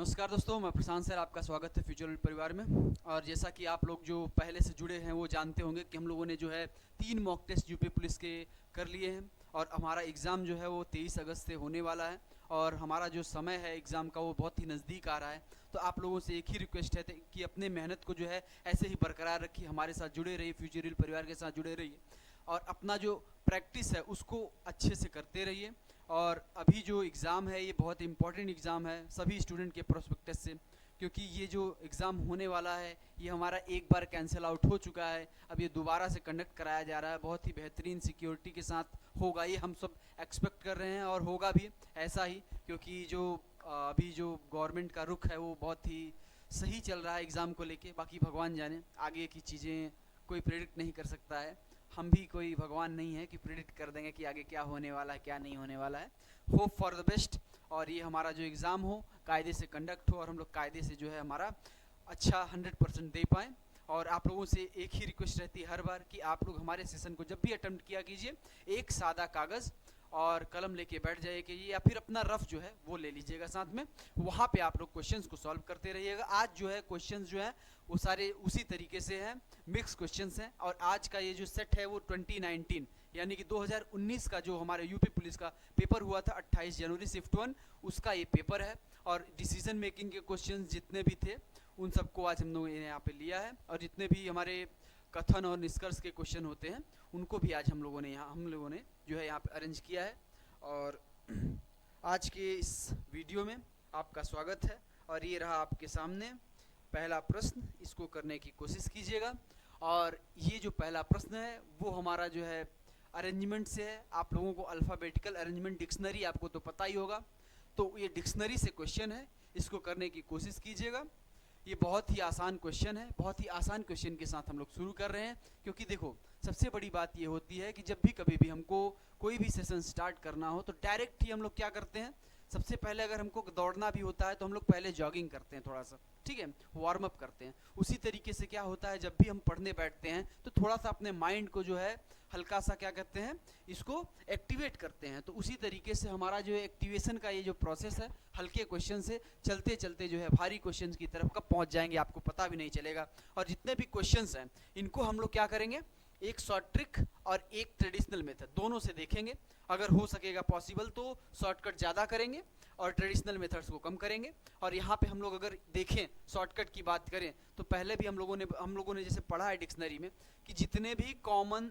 नमस्कार दोस्तों, मैं प्रशांत सर, आपका स्वागत है फ्यूचर परिवार में। और जैसा कि आप लोग जो पहले से जुड़े हैं वो जानते होंगे कि हम लोगों ने जो है 3 मॉक टेस्ट यूपी पुलिस के कर लिए हैं और हमारा एग्ज़ाम जो है वो 23 अगस्त से होने वाला है और हमारा जो समय है एग्ज़ाम का वो बहुत ही नज़दीक आ रहा है। तो आप लोगों से एक ही रिक्वेस्ट है कि अपने मेहनत को जो है ऐसे ही बरकरार रखिए, हमारे साथ जुड़े रहिए, फ्यूचर परिवार के साथ जुड़े रहिए और अपना जो प्रैक्टिस है उसको अच्छे से करते रहिए। और अभी जो एग्ज़ाम है ये बहुत इम्पॉर्टेंट एग्ज़ाम है सभी स्टूडेंट के प्रोस्पेक्टस से, क्योंकि ये जो एग्ज़ाम होने वाला है ये हमारा एक बार कैंसिल आउट हो चुका है, अब ये दोबारा से कंडक्ट कराया जा रहा है। बहुत ही बेहतरीन सिक्योरिटी के साथ होगा, ये हम सब एक्सपेक्ट कर रहे हैं और होगा भी ऐसा ही, क्योंकि जो अभी जो गवर्नमेंट का रुख है वो बहुत ही सही चल रहा है एग्ज़ाम को लेके। बाकी भगवान जाने, आगे की चीज़ें कोई प्रेडिक्ट नहीं कर सकता है, हम भी कोई भगवान नहीं है कि प्रेडिक्ट कर देंगे कि आगे क्या होने वाला है क्या नहीं होने वाला है। होप फॉर द बेस्ट, और ये हमारा जो एग्ज़ाम हो कायदे से कंडक्ट हो और हम लोग कायदे से जो है हमारा अच्छा 100% दे पाएँ। और आप लोगों से एक ही रिक्वेस्ट रहती है हर बार कि आप लोग हमारे सेशन को जब भी अटेम्प्ट किया कीजिए एक सादा कागज़ और कलम लेके बैठ जाइए कीजिए, या फिर अपना रफ जो है वो ले लीजिएगा साथ में, वहाँ पे आप लोग क्वेश्चंस को सॉल्व करते रहिएगा। आज जो है क्वेश्चंस जो है वो सारे उसी तरीके से हैं, मिक्स क्वेश्चंस हैं। और आज का ये जो सेट है वो 2019 यानी कि 2019 का जो हमारे यूपी पुलिस का पेपर हुआ था 28 जनवरी शिफ्ट 1, उसका ये पेपर है। और डिसीजन मेकिंग के क्वेश्चंस जितने भी थे उन सबको आज हम लोगों ने यहाँ पे लिया है, और जितने भी हमारे कथन और निष्कर्ष के क्वेश्चन होते हैं उनको भी आज हम लोगों ने जो है यहाँ पे अरेंज किया है। और आज के इस वीडियो में आपका स्वागत है। और ये रहा आपके सामने पहला प्रश्न, इसको करने की कोशिश कीजिएगा। और ये जो पहला प्रश्न है वो हमारा जो है अरेंजमेंट से है। आप लोगों को अल्फ़ाबेटिकल अरेंजमेंट डिक्शनरी आपको तो पता ही होगा, तो ये डिक्शनरी से क्वेश्चन है, इसको करने की कोशिश कीजिएगा। ये बहुत ही आसान क्वेश्चन है, बहुत ही आसान क्वेश्चन के साथ हम लोग शुरू कर रहे हैं। क्योंकि देखो, सबसे बड़ी बात ये होती है कि जब भी कभी भी हमको कोई भी सेशन स्टार्ट करना हो तो डायरेक्ट ही हम लोग क्या करते हैं, सबसे पहले अगर हमको दौड़ना भी होता है तो हम लोग पहले जॉगिंग करते हैं थोड़ा सा, ठीक है, वार्म अप करते हैं। उसी तरीके से क्या होता है, जब भी हम पढ़ने बैठते हैं तो थोड़ा सा अपने माइंड को जो है हल्का सा क्या कहते हैं, इसको एक्टिवेट करते हैं। तो उसी तरीके से हमारा जो एक्टिवेशन का ये जो प्रोसेस है, हल्के क्वेश्चन से चलते चलते जो है भारी क्वेश्चन की तरफ कब पहुंच जाएंगे आपको पता भी नहीं चलेगा। और जितने भी क्वेश्चंस हैं इनको हम लोग क्या करेंगे, एक शॉर्ट ट्रिक और एक ट्रेडिशनल मेथड दोनों से देखेंगे। अगर हो सकेगा पॉसिबल तो शॉर्टकट ज़्यादा करेंगे और ट्रेडिशनल मेथड्स को कम करेंगे। और यहाँ पे हम लोग अगर देखें शॉर्टकट की बात करें तो पहले भी हम लोगों ने जैसे पढ़ा है डिक्शनरी में कि जितने भी कॉमन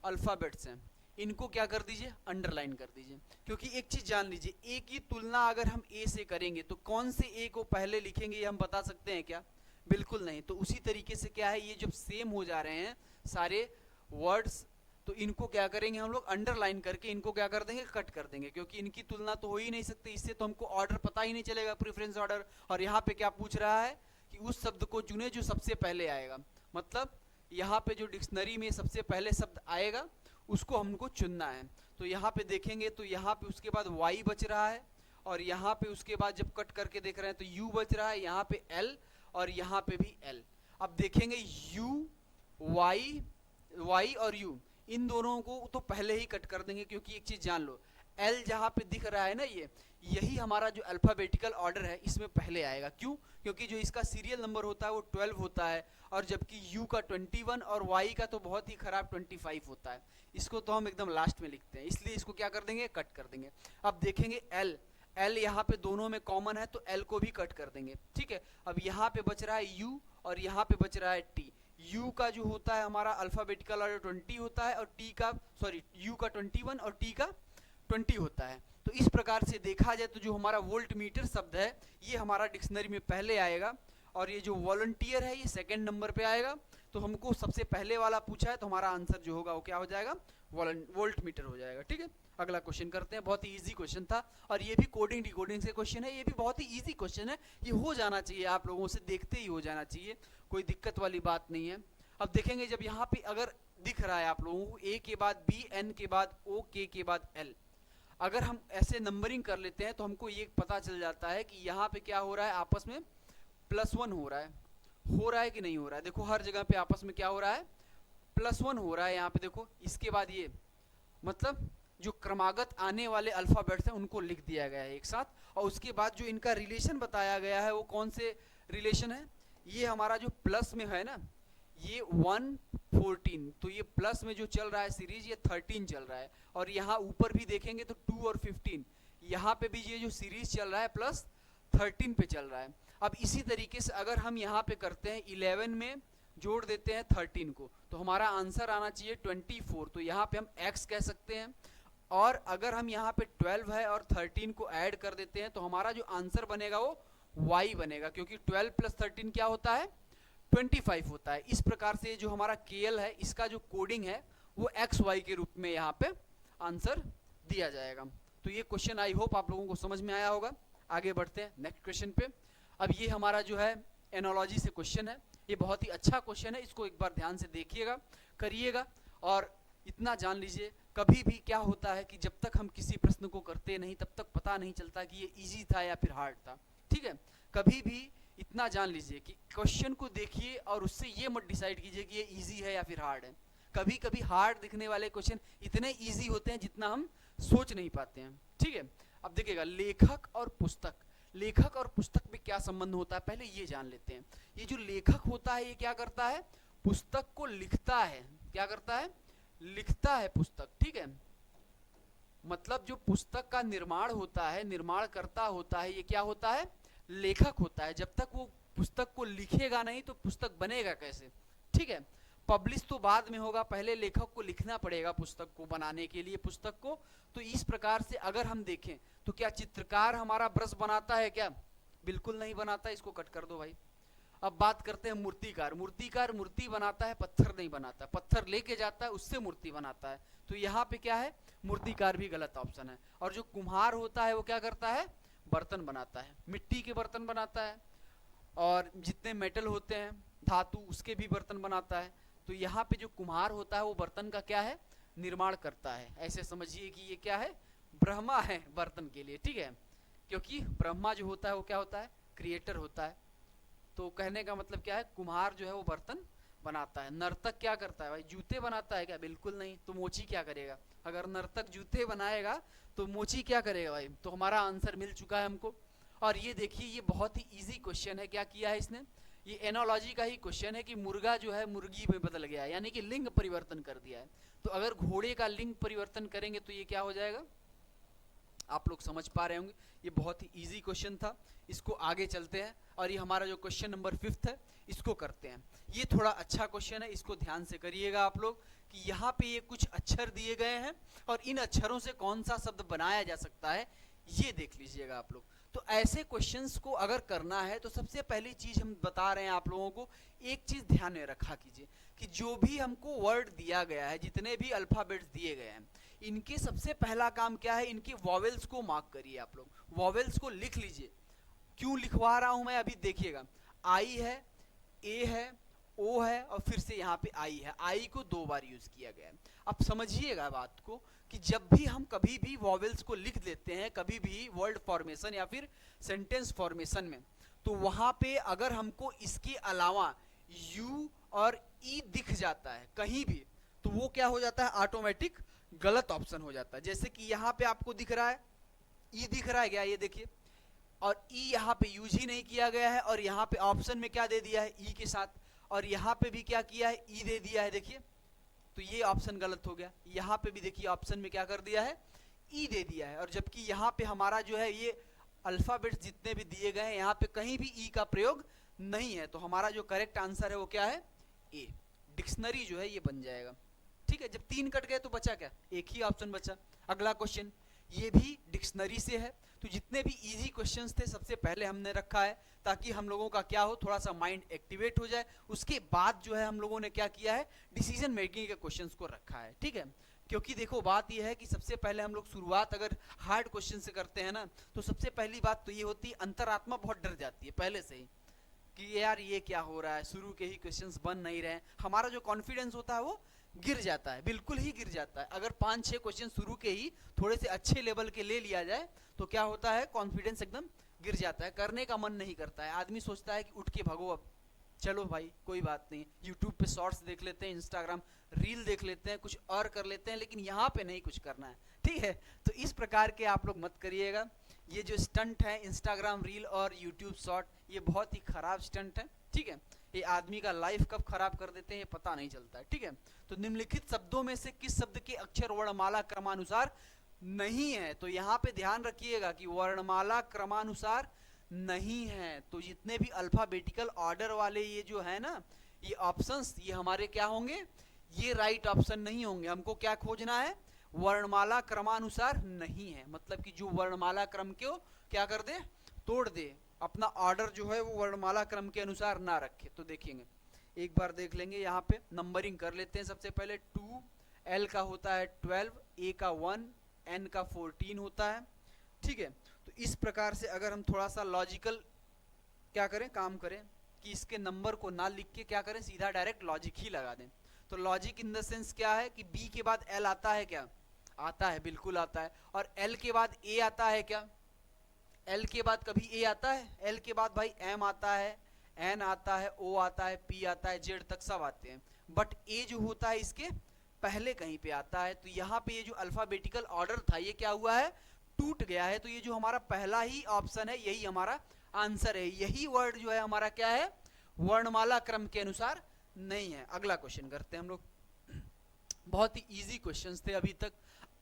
अल्फ़ाबेट्स हैं इनको क्या कर दीजिए, अंडरलाइन कर दीजिए। क्योंकि एक चीज़ जान लीजिए, ए की तुलना अगर हम ए से करेंगे तो कौन से ए को पहले लिखेंगे ये हम बता सकते हैं क्या? बिल्कुल नहीं। तो उसी तरीके से क्या है, ये जब सेम हो जा रहे हैं सारे वर्ड्स तो इनको क्या करेंगे हम लोग, अंडरलाइन करके इनको क्या कर देंगे, कट कर देंगे। क्योंकि इनकी तुलना तो हो ही नहीं सकती, इससे तो हमको ऑर्डर पता ही नहीं चलेगा, प्रेफरेंस ऑर्डर। और यहाँ पे क्या पूछ रहा है कि उस शब्द को चुने जो सबसे पहले आएगा। मतलब यहाँ पे जो डिक्शनरी में सबसे पहले शब्द आएगा उसको हमको चुनना है। तो यहाँ पे देखेंगे तो यहाँ पे उसके बाद वाई बच रहा है, और यहाँ पे उसके बाद जब कट करके देख रहे हैं तो यू बच रहा है, यहाँ पे एल और यहाँ पे भी एल। अब देखेंगे यू वाई और यू इन दोनों को तो पहले ही कट कर देंगे। क्योंकि एक चीज जान लो, एल जहाँ पे दिख रहा है ना, यही हमारा जो अल्फाबेटिकल ऑर्डर है इसमें पहले आएगा। क्यों? क्योंकि जो इसका सीरियल नंबर होता है वो 12 होता है, और जबकि यू का 21 और वाई का तो बहुत ही खराब 25 होता है। इसको तो हम एकदम लास्ट में लिखते हैं, इसलिए इसको क्या कर देंगे, कट कर देंगे। अब देखेंगे एल यहाँ पे दोनों में कॉमन है तो एल को भी कट कर देंगे, ठीक है। अब यहाँ पे बच रहा है यू और यहाँ पे बच रहा है टी। यू का जो होता है हमारा अल्फाबेटिकल ऑर्डर 20 होता है, और टी का यू का 21 और टी का 20 होता है। तो इस प्रकार से देखा जाए तो जो हमारा वोल्ट मीटर शब्द है ये हमारा डिक्शनरी में पहले आएगा, और ये जो वॉलंटियर है ये सेकंड नंबर पे आएगा। तो हमको सबसे पहले वाला पूछा है तो हमारा आंसर जो होगा वो क्या हो जाएगा, वोल्ट मीटर हो जाएगा, ठीक है। अगला क्वेश्चन करते हैं, बहुत ही इजी क्वेश्चन था, और ये भी कोडिंग डिकोडिंग से क्वेश्चन है, ये भी बहुत ही इजी क्वेश्चन है, ये हो जाना चाहिए, आप लोगों से देखते ही हो जाना चाहिए, कोई दिक्कत वाली बात नहीं है। अब देखेंगे जब यहाँ पे अगर दिख रहा है आप लोगों को ए के बाद बी, एन के बाद ओ, के बाद एल, अगर हम ऐसे नंबरिंग कर लेते हैं तो हमको ये पता चल जाता है कि यहाँ पे क्या हो रहा है, आपस में +1 हो रहा है कि नहीं हो रहा है। देखो हर जगह पे आपस में क्या हो रहा है, +1 हो रहा है। यहाँ पे देखो इसके बाद ये मतलब जो क्रमागत आने वाले अल्फ़ाबेट्स हैं उनको लिख दिया गया है एक साथ, और उसके बाद जो इनका रिलेशन बताया गया है वो कौन से रिलेशन है, ये हमारा जो प्लस में है ना, ये 1 14, तो ये प्लस में जो चल रहा है सीरीज ये 13 चल रहा है, और यहाँ ऊपर भी देखेंगे तो 2 और 15, यहाँ पे भी ये जो सीरीज चल रहा है प्लस 13 पे चल रहा है। अब इसी तरीके से अगर हम यहाँ पे करते हैं 11 में जोड़ देते हैं 13 को, तो हमारा आंसर आना चाहिए 24, तो यहाँ पे हम x कह सकते हैं। और अगर हम यहाँ पे 12 है और 13 को ऐड कर देते हैं तो हमारा जो आंसर बनेगा वो y बनेगा, क्योंकि 12 प्लस 13 क्या होता है, 25 होता है। इस प्रकार से जो हमारा KL है इसका जो कोडिंग है वो XY के रूप में यहाँ पे आंसर दिया जाएगा। तो ये क्वेश्चन आई होप आप लोगों को समझ में आया होगा। आगे बढ़ते हैं नेक्स्ट क्वेश्चन पे। अब ये हमारा जो है एनोलॉजी से क्वेश्चन है, ये बहुत ही अच्छा क्वेश्चन है, इसको एक बार ध्यान से देखिएगा, करिएगा। और इतना जान लीजिए, कभी भी क्या होता है कि जब तक हम किसी प्रश्न को करते नहीं तब तक पता नहीं चलता कि ये इजी था या फिर हार्ड था। ठीक है, कभी भी इतना जान लीजिए कि क्वेश्चन को देखिए और उससे ये मत डिसाइड कीजिए कि ये इजी है या फिर हार्ड है। कभी कभी हार्ड दिखने वाले क्वेश्चन इतने इजी होते हैं जितना हम सोच नहीं पाते हैं। ठीक है, अब देखिएगा लेखक और पुस्तक, लेखक और पुस्तक में क्या संबंध होता है पहले ये जान लेते हैं। ये जो लेखक होता है ये क्या करता है, पुस्तक को लिखता है। क्या करता है, लिखता है पुस्तक। ठीक है, मतलब जो पुस्तक का निर्माण होता है, निर्माण करता होता है, ये क्या होता है, लेखक होता है। जब तक वो पुस्तक को लिखेगा नहीं तो पुस्तक बनेगा कैसे। ठीक है, पब्लिश तो बाद में होगा, पहले लेखक को लिखना पड़ेगा पुस्तक को बनाने के लिए पुस्तक को। तो इस प्रकार से अगर हम देखें तो क्या चित्रकार हमारा ब्रश बनाता है क्या, बिल्कुल नहीं बनाता, इसको कट कर दो भाई। अब बात करते हैं मूर्तिकार, मूर्तिकार मूर्ति बनाता है, पत्थर नहीं बनाता, पत्थर लेके जाता है उससे मूर्ति बनाता है। तो यहाँ पे क्या है, मूर्तिकार भी गलत ऑप्शन है। और जो कुम्हार होता है वो क्या करता है, बर्तन बनाता है, मिट्टी के बर्तन बनाता है, और जितने मेटल होते हैं धातु उसके भी बर्तन बनाता है। तो यहाँ पे जो कुम्हार होता है वो बर्तन का क्या है, निर्माण करता है। ऐसे समझिए कि ये क्या है, ब्रह्मा है बर्तन के लिए। ठीक है, क्योंकि ब्रह्मा जो होता है वो क्या होता है, क्रिएटर होता है। तो कहने का मतलब क्या है, कुम्हार जो है वो बर्तन बनाता है। नर्तक क्या करता है भाई, जूते बनाता है क्या, बिल्कुल नहीं। तो मोची क्या करेगा, अगर नर्तक जूते बनाएगा तो मोची क्या करेगा भाई। तो हमारा आंसर मिल चुका है हमको। और ये देखिए ये बहुत ही इजी क्वेश्चन है, क्या किया है इसने, ये एनोलॉजी का ही क्वेश्चन है कि मुर्गा जो है मुर्गी में बदल गया है, यानी कि लिंग परिवर्तन कर दिया है। तो अगर घोड़े का लिंग परिवर्तन करेंगे तो ये क्या हो जाएगा, आप लोग समझ पा रहे होंगे। ये बहुत ही इजी क्वेश्चन था, इसको आगे चलते हैं। और ये हमारा जो क्वेश्चन नंबर 5 है इसको करते हैं। ये थोड़ा अच्छा क्वेश्चन है, इसको ध्यान से करिएगा आप लोग कि यहाँ पे ये कुछ अक्षर दिए गए हैं और इन अक्षरों से कौन सा शब्द बनाया जा सकता है ये देख लीजिएगा आप लोग। तो ऐसे क्वेश्चंस को अगर करना है तो सबसे पहली चीज हम बता रहे हैं आप लोगों को, एक चीज ध्यान में रखा कीजिए कि जो भी हमको वर्ड दिया गया है, जितने भी अल्फाबेट्स दिए गए हैं, इनके सबसे पहला काम क्या है, इनके वॉवेल्स को मार्क करिए आप लोग, वॉवेल्स को लिख लीजिए। क्यों लिखवा रहा हूं मैं अभी देखिएगा, आई है, ए है, ओ है और फिर से यहाँ पे आई है, आई को 2 बार यूज किया गया है। अब समझिएगा बात को कि जब भी हम कभी भी वॉवेल्स को लिख देते हैं, कभी भी वर्ड फॉर्मेशन या फिर सेंटेंस फॉर्मेशन में, तो वहां पे अगर हमको इसके अलावा यू और ई दिख जाता है कहीं भी, तो वो क्या हो जाता है, ऑटोमेटिक गलत ऑप्शन हो जाता है। जैसे कि यहाँ पे आपको दिख रहा है, ई दिख रहा है क्या, ये देखिए, और ई यहाँ पे यूज ही नहीं किया गया है, और यहाँ पे ऑप्शन में क्या दे दिया है, ई के साथ, और यहाँ पे भी क्या किया है, ई दे दिया है, देखिए। तो ये ऑप्शन गलत हो गया। यहाँ पे भी देखिए ऑप्शन में क्या कर दिया है, ई दे दिया है, और जबकि यहाँ पे हमारा जो है ये अल्फाबेट्स जितने भी दिए गए हैं यहाँ पे कहीं भी ई का प्रयोग नहीं है। तो हमारा जो करेक्ट आंसर है वो क्या है, ए, डिक्शनरी जो है ये बन जाएगा। ठीक है, जब 3 कट गए तो बचा क्या, एक ही ऑप्शन बचा। अगला क्वेश्चन ये भी डिक्शनरी से है। तो जितने भी इजी क्वेश्चंस थे सबसे पहले हमने रखा है ताकि हम लोगों का क्या हो, थोड़ा सा माइंड एक्टिवेट हो जाए। उसके बाद जो है हम लोगों ने क्या किया है, डिसीजन मेकिंग के क्वेश्चंस को रखा है। ठीक है, क्योंकि देखो बात यह है कि सबसे पहले हम लोग शुरुआत अगर हार्ड क्वेश्चन से करते हैं ना, तो सबसे पहली बात तो ये होती है, अंतरात्मा बहुत डर जाती है पहले से ही कि यार ये क्या हो रहा है, शुरू के ही क्वेश्चंस बन नहीं रहे हैं। हमारा जो कॉन्फिडेंस होता है वो गिर जाता है, बिल्कुल ही गिर जाता है। अगर 5-6 क्वेश्चन शुरू के ही थोड़े से अच्छे लेवल के ले लिया जाए तो क्या होता है, कॉन्फिडेंस एकदम गिर जाता है, करने का मन नहीं करता है। आदमी सोचता है कि उठ के भागो, अब चलो भाई कोई बात नहीं, यूट्यूब पे शॉर्ट्स देख लेते हैं, इंस्टाग्राम रील देख लेते हैं, कुछ और कर लेते हैं, लेकिन यहाँ पे नहीं कुछ करना है। ठीक है, तो इस प्रकार के आप लोग मत करिएगा। ये जो स्टंट है इंस्टाग्राम रील और यूट्यूब शॉर्ट, ये बहुत ही खराब स्टंट है, ठीक है। ये आदमी का लाइफ कब खराब कर देते हैं ये पता नहीं चलता है, ठीक है। तो निम्नलिखित शब्दों में से किस शब्द के अक्षर वर्णमाला क्रमानुसार नहीं है? तो यहाँ पे ध्यान रखिएगा कि वर्णमाला क्रमानुसार नहीं है, तो जितने भी अल्फाबेटिकल ऑर्डर वाले ये जो है ना, ये ऑप्शंस, ये हमारे क्या होंगे? ये राइट ऑप्शन नहीं होंगे। हमको क्या खोजना है? वर्णमाला क्रमानुसार नहीं है, मतलब कि जो वर्णमाला क्रम को क्या कर दे? तोड़ दे, अपना ऑर्डर जो है वो वर्णमाला क्रम के अनुसार ना रखे। तो देखेंगे, एक बार देख लेंगे, यहाँ पे नंबरिंग कर लेते हैं। सबसे पहले 2, L का होता है 12, A का 1, N का 14 होता है, ठीक है। तो इस प्रकार से अगर हम थोड़ा सा लॉजिकल क्या करें, काम करें कि इसके नंबर को ना लिख के क्या करें, सीधा डायरेक्ट लॉजिक ही लगा दें। तो लॉजिक इन द सेंस क्या है कि B के बाद L आता है क्या? आता है, बिल्कुल आता है। और L के बाद A आता है क्या? L के बाद कभी A आता है? L के बाद भाई M आता है, N आता है, O आता है, P आता है, Z तक सब आते हैं। बट A जो होता है इसके पहले कहीं पे आता है। तो यहाँ पे ये जो अल्फाबेटिकल ऑर्डर था ये क्या हुआ है? टूट गया है। तो ये जो हमारा पहला ही ऑप्शन है यही हमारा आंसर है। यही वर्ड जो है हमारा क्या है? वर्णमाला क्रम के अनुसार नहीं है। अगला क्वेश्चन करते हैं हम लोग। बहुत ही इजी क्वेश्चंस थे अभी तक,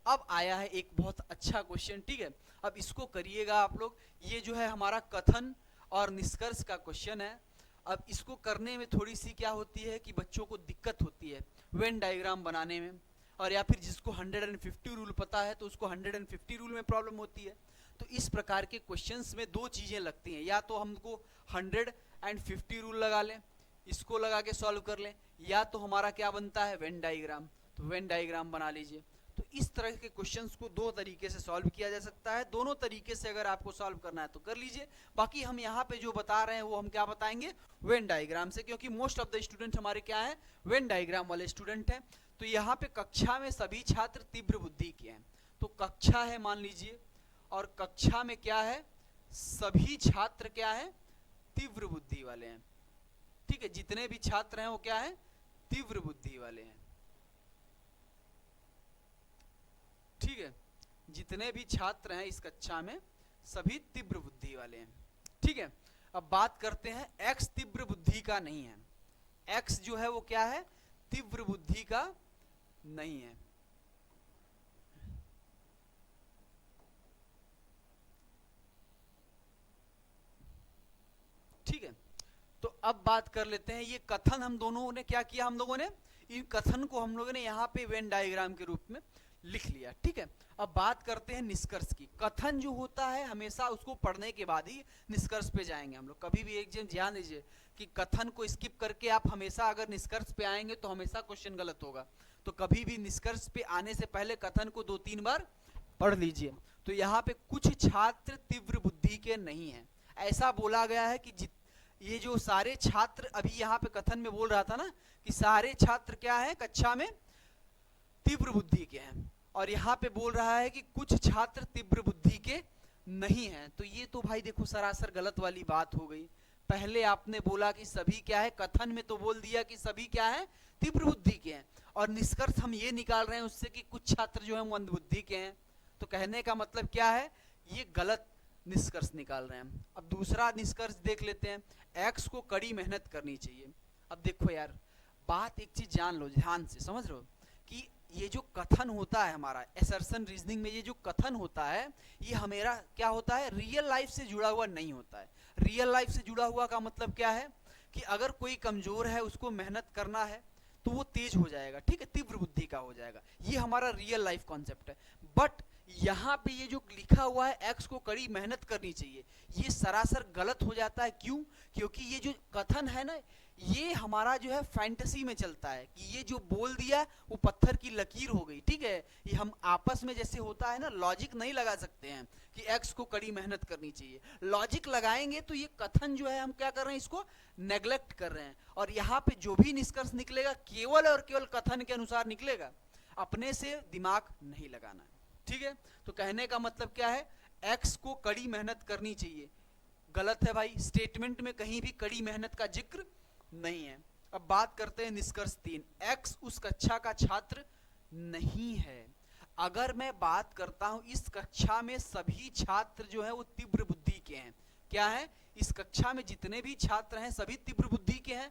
अब आया है एक बहुत अच्छा क्वेश्चन, ठीक है। अब इसको करिएगा आप लोग। ये जो है हमारा कथन और निष्कर्ष का क्वेश्चन है। अब इसको करने में थोड़ी सी क्या होती है कि बच्चों को दिक्कत होती है वेन डायग्राम बनाने में, और या फिर जिसको 150 रूल पता है तो उसको 150 रूल में प्रॉब्लम होती है। तो इस प्रकार के क्वेश्चंस में दो चीजें लगती हैं, या तो हमको 150 रूल लगा लें, इसको लगा के सॉल्व कर लें, या तो हमारा क्या बनता है? Venn diagram. तो वेन डायग्राम बना लीजिए। तो इस तरह के क्वेश्चंस को दो तरीके से सॉल्व किया जा सकता है। दोनों तरीके से अगर आपको सॉल्व करना है तो कर लीजिए। बाकी हम यहाँ पे जो बता रहे हैं वो हम क्या बताएंगे? वेन डायग्राम से, क्योंकि मोस्ट ऑफ द स्टूडेंट हमारे क्या है? वेन डायग्राम वाले स्टूडेंट हैं। तो यहाँ पे कक्षा में सभी छात्र तीव्र बुद्धि के हैं। तो कक्षा है मान लीजिए, और कक्षा में क्या है? सभी छात्र क्या है? तीव्र बुद्धि वाले हैं, ठीक है। जितने भी छात्र हैं वो क्या है? तीव्र बुद्धि वाले हैं, ठीक है। जितने भी छात्र हैं इस कक्षा में सभी तीव्र बुद्धि वाले हैं, ठीक है। अब बात करते हैं एक्स तीव्र बुद्धि का नहीं है। एक्स जो है वो क्या है? तीव्र बुद्धि का नहीं है, ठीक है। तो अब बात कर लेते हैं, ये कथन हम दोनों ने क्या किया? हम लोगों ने इन कथन को हम लोगों ने यहाँ पे वेन डायग्राम के रूप में लिख लिया, ठीक है। अब बात करते हैं निष्कर्ष की। कथन जो होता है हमेशा उसको पढ़ने के बाद ही निष्कर्ष पे जाएंगे हम लोग। कभी भी एक चीज ध्यान दीजिए कि कथन को स्किप करके आप हमेशा अगर निष्कर्ष पे आएंगे तो हमेशा क्वेश्चन गलत होगा। तो कभी भी निष्कर्ष पे आने से पहले कथन को 2-3 बार पढ़ लीजिए। तो यहाँ पे कुछ छात्र तीव्र बुद्धि के नहीं है, ऐसा बोला गया है कि ये जो सारे छात्र, अभी यहाँ पे कथन में बोल रहा था ना कि सारे छात्र क्या है? कक्षा में तीव्र बुद्धि के हैं, और यहाँ पे बोल रहा है कि कुछ छात्र तीव्र बुद्धि के नहीं हैं। तो ये तो भाई देखो सरासर गलत वाली बात हो गई। पहले आपने बोला कि सभी क्या है, कथन में तो बोल दिया कि सभी क्या है? तीव्र बुद्धि के हैं, और निष्कर्ष हम ये निकाल रहे हैं उससे कि कुछ छात्र जो है मंद बुद्धि के हैं। तो कहने का मतलब क्या है? ये गलत निष्कर्ष निकाल रहे हैं। अब दूसरा निष्कर्ष देख लेते हैं, एक्स को कड़ी मेहनत करनी चाहिए। अब देखो यार, बात एक चीज जान लो, ध्यान से समझ लो कि ये जो कथन होता है हमारा असर्शन रीजनिंग में, ये जो कथन होता है ये हमेरा क्या होता है? रियल लाइफ से जुड़ा हुआ नहीं होता है। रियल लाइफ से जुड़ा हुआ का मतलब क्या है कि अगर कोई कमजोर है उसको मेहनत करना है तो वो तेज हो जाएगा, ठीक है, तीव्र बुद्धि का हो जाएगा। ये हमारा रियल लाइफ कॉन्सेप्ट है। बट यहाँ पे ये जो लिखा हुआ है एक्स को कड़ी मेहनत करनी चाहिए, ये सरासर गलत हो जाता है। क्यों? क्योंकि ये जो कथन है ना, ये हमारा जो है फैंटेसी में चलता है कि ये जो बोल दिया वो पत्थर की लकीर हो गई, ठीक है। ये हम आपस में जैसे होता है ना, लॉजिक नहीं लगा सकते हैं कि एक्स को कड़ी मेहनत करनी चाहिए। लॉजिक लगाएंगे तो ये कथन जो है हम क्या कर रहे हैं? इसको नेग्लेक्ट कर रहे हैं। और यहाँ पे जो भी निष्कर्ष निकलेगा केवल और केवल कथन के अनुसार निकलेगा, अपने से दिमाग नहीं लगाना है, ठीक है। तो कहने का मतलब क्या है? एक्स को कड़ी मेहनत करनी चाहिए, गलत है भाई। स्टेटमेंट में कहीं भी कड़ी मेहनत का जिक्र नहीं है। अब बात करते हैं निष्कर्ष 3, एक्स उस कक्षा का छात्र नहीं है। अगर मैं बात करता हूं इस कक्षा में सभी छात्र जो है वो तीव्र बुद्धि के हैं, क्या है, इस कक्षा में जितने भी छात्र हैं सभी तीव्र बुद्धि के हैं,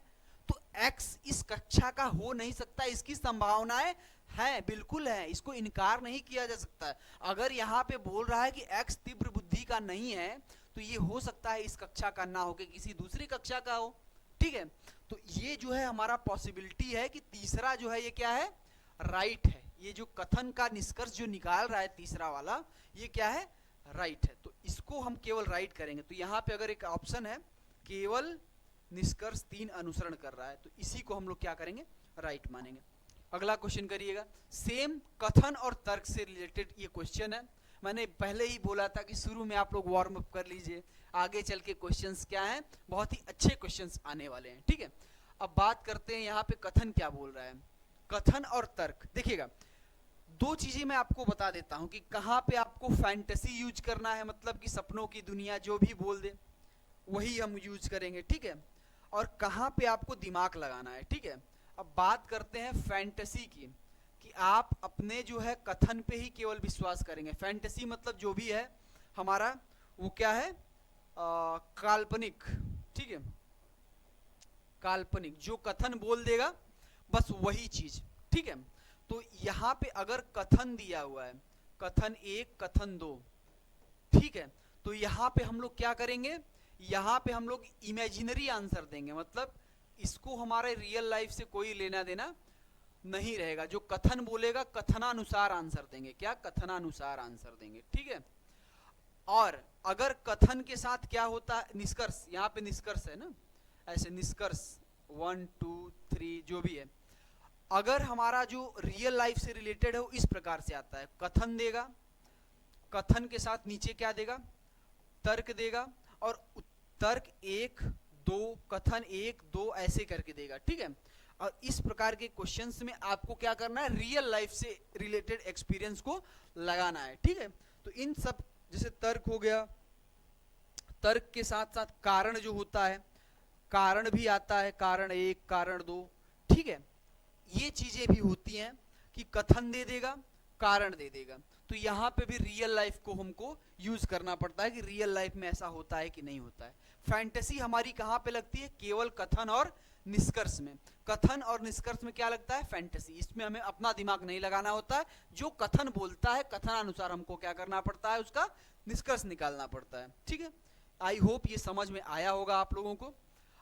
तो x इस कक्षा का हो नहीं सकता, इसकी संभावनाएं है, बिल्कुल है, इसको इनकार नहीं किया जा सकता है। अगर यहाँ पे बोल रहा है कि x तीव्र बुद्धि का नहीं है तो ये हो सकता है इस कक्षा का ना हो के किसी दूसरी कक्षा का हो, ठीक है। तो ये जो है हमारा पॉसिबिलिटी है कि तीसरा जो है ये क्या है, राइट है। ये जो कथन का निष्कर्ष जो निकाल रहा है तीसरा वाला, ये क्या है, राइट है। तो इसको हम केवल राइट करेंगे। तो यहाँ पे अगर एक ऑप्शन है केवल निष्कर्ष 3 अनुसरण कर रहा है, तो इसी को हम लोग क्या करेंगे, राइट मानेंगे। अगला क्वेश्चन करिएगा, सेम कथन और तर्क से रिलेटेड ये क्वेश्चन है। मैंने पहले ही बोला था कि शुरू में आप लोग वार्म अप कर लीजिए, आगे चल के क्वेश्चंस क्या हैं, बहुत ही अच्छे क्वेश्चंस आने वाले हैं, ठीक है। अब बात करते हैं यहाँ पे कथन क्या बोल रहा है। कथन और तर्क, देखिएगा दो चीजें मैं आपको बता देता हूं कि कहां पे आपको फैंटेसी यूज करना है, मतलब कि सपनों की दुनिया, जो भी बोल दे वही हम यूज करेंगे, ठीक है, और कहां पे आपको दिमाग लगाना है, ठीक है। अब बात करते हैं फैंटेसी की, कि आप अपने जो है कथन पे ही केवल विश्वास करेंगे। फैंटेसी मतलब जो भी है हमारा वो क्या है, काल्पनिक, ठीक है, काल्पनिक, जो कथन बोल देगा बस वही चीज, ठीक है। तो यहां पे अगर कथन दिया हुआ है, कथन 1 कथन 2, ठीक है, तो यहां पे हम लोग क्या करेंगे, यहां पे हम लोग इमेजिनरी आंसर देंगे, मतलब इसको हमारे रियल लाइफ से कोई लेना देना नहीं रहेगा। जो कथन बोलेगा कथनानुसार आंसर देंगे, क्या, कथनानुसार आंसर देंगे, ठीक है। और अगर कथन के साथ क्या होता है, निष्कर्ष, यहाँ पे निष्कर्ष है ना, ऐसे निष्कर्ष 1 2 3 जो भी है, अगर हमारा जो रियल लाइफ से रिलेटेड है वो इस प्रकार से आता है, कथन देगा, कथन के साथ नीचे क्या देगा, तर्क देगा, और तर्क 1 2 कथन 1 2 ऐसे करके देगा, ठीक है। और इस प्रकार के क्वेश्चंस में आपको क्या करना है, रियल लाइफ से रिलेटेड एक्सपीरियंस को लगाना है, ठीक है। तो इन सब, जैसे तर्क हो गया, तर्क के साथ साथ कारण जो होता है, कारण भी आता है, कारण 1 कारण 2, ठीक है, ये चीजें भी होती हैं कि कथन दे देगा, कारण दे देगा। तो यहाँ पे भी रियल लाइफ को हमको यूज करना पड़ता है कि रियल लाइफ में ऐसा होता है कि नहीं होता है। फैंटेसी हमारी कहाँ पे लगती है, केवल कथन और निष्कर्ष में। कथन और निष्कर्ष में क्या लगता है, फैंटेसी, इसमें हमें अपना दिमाग नहीं लगाना होता है। जो कथन बोलता है कथनानुसार हमको क्या करना पड़ता है, उसका निष्कर्ष निकालना पड़ता है, ठीक है। आई होप ये समझ में आया होगा आप लोगों को।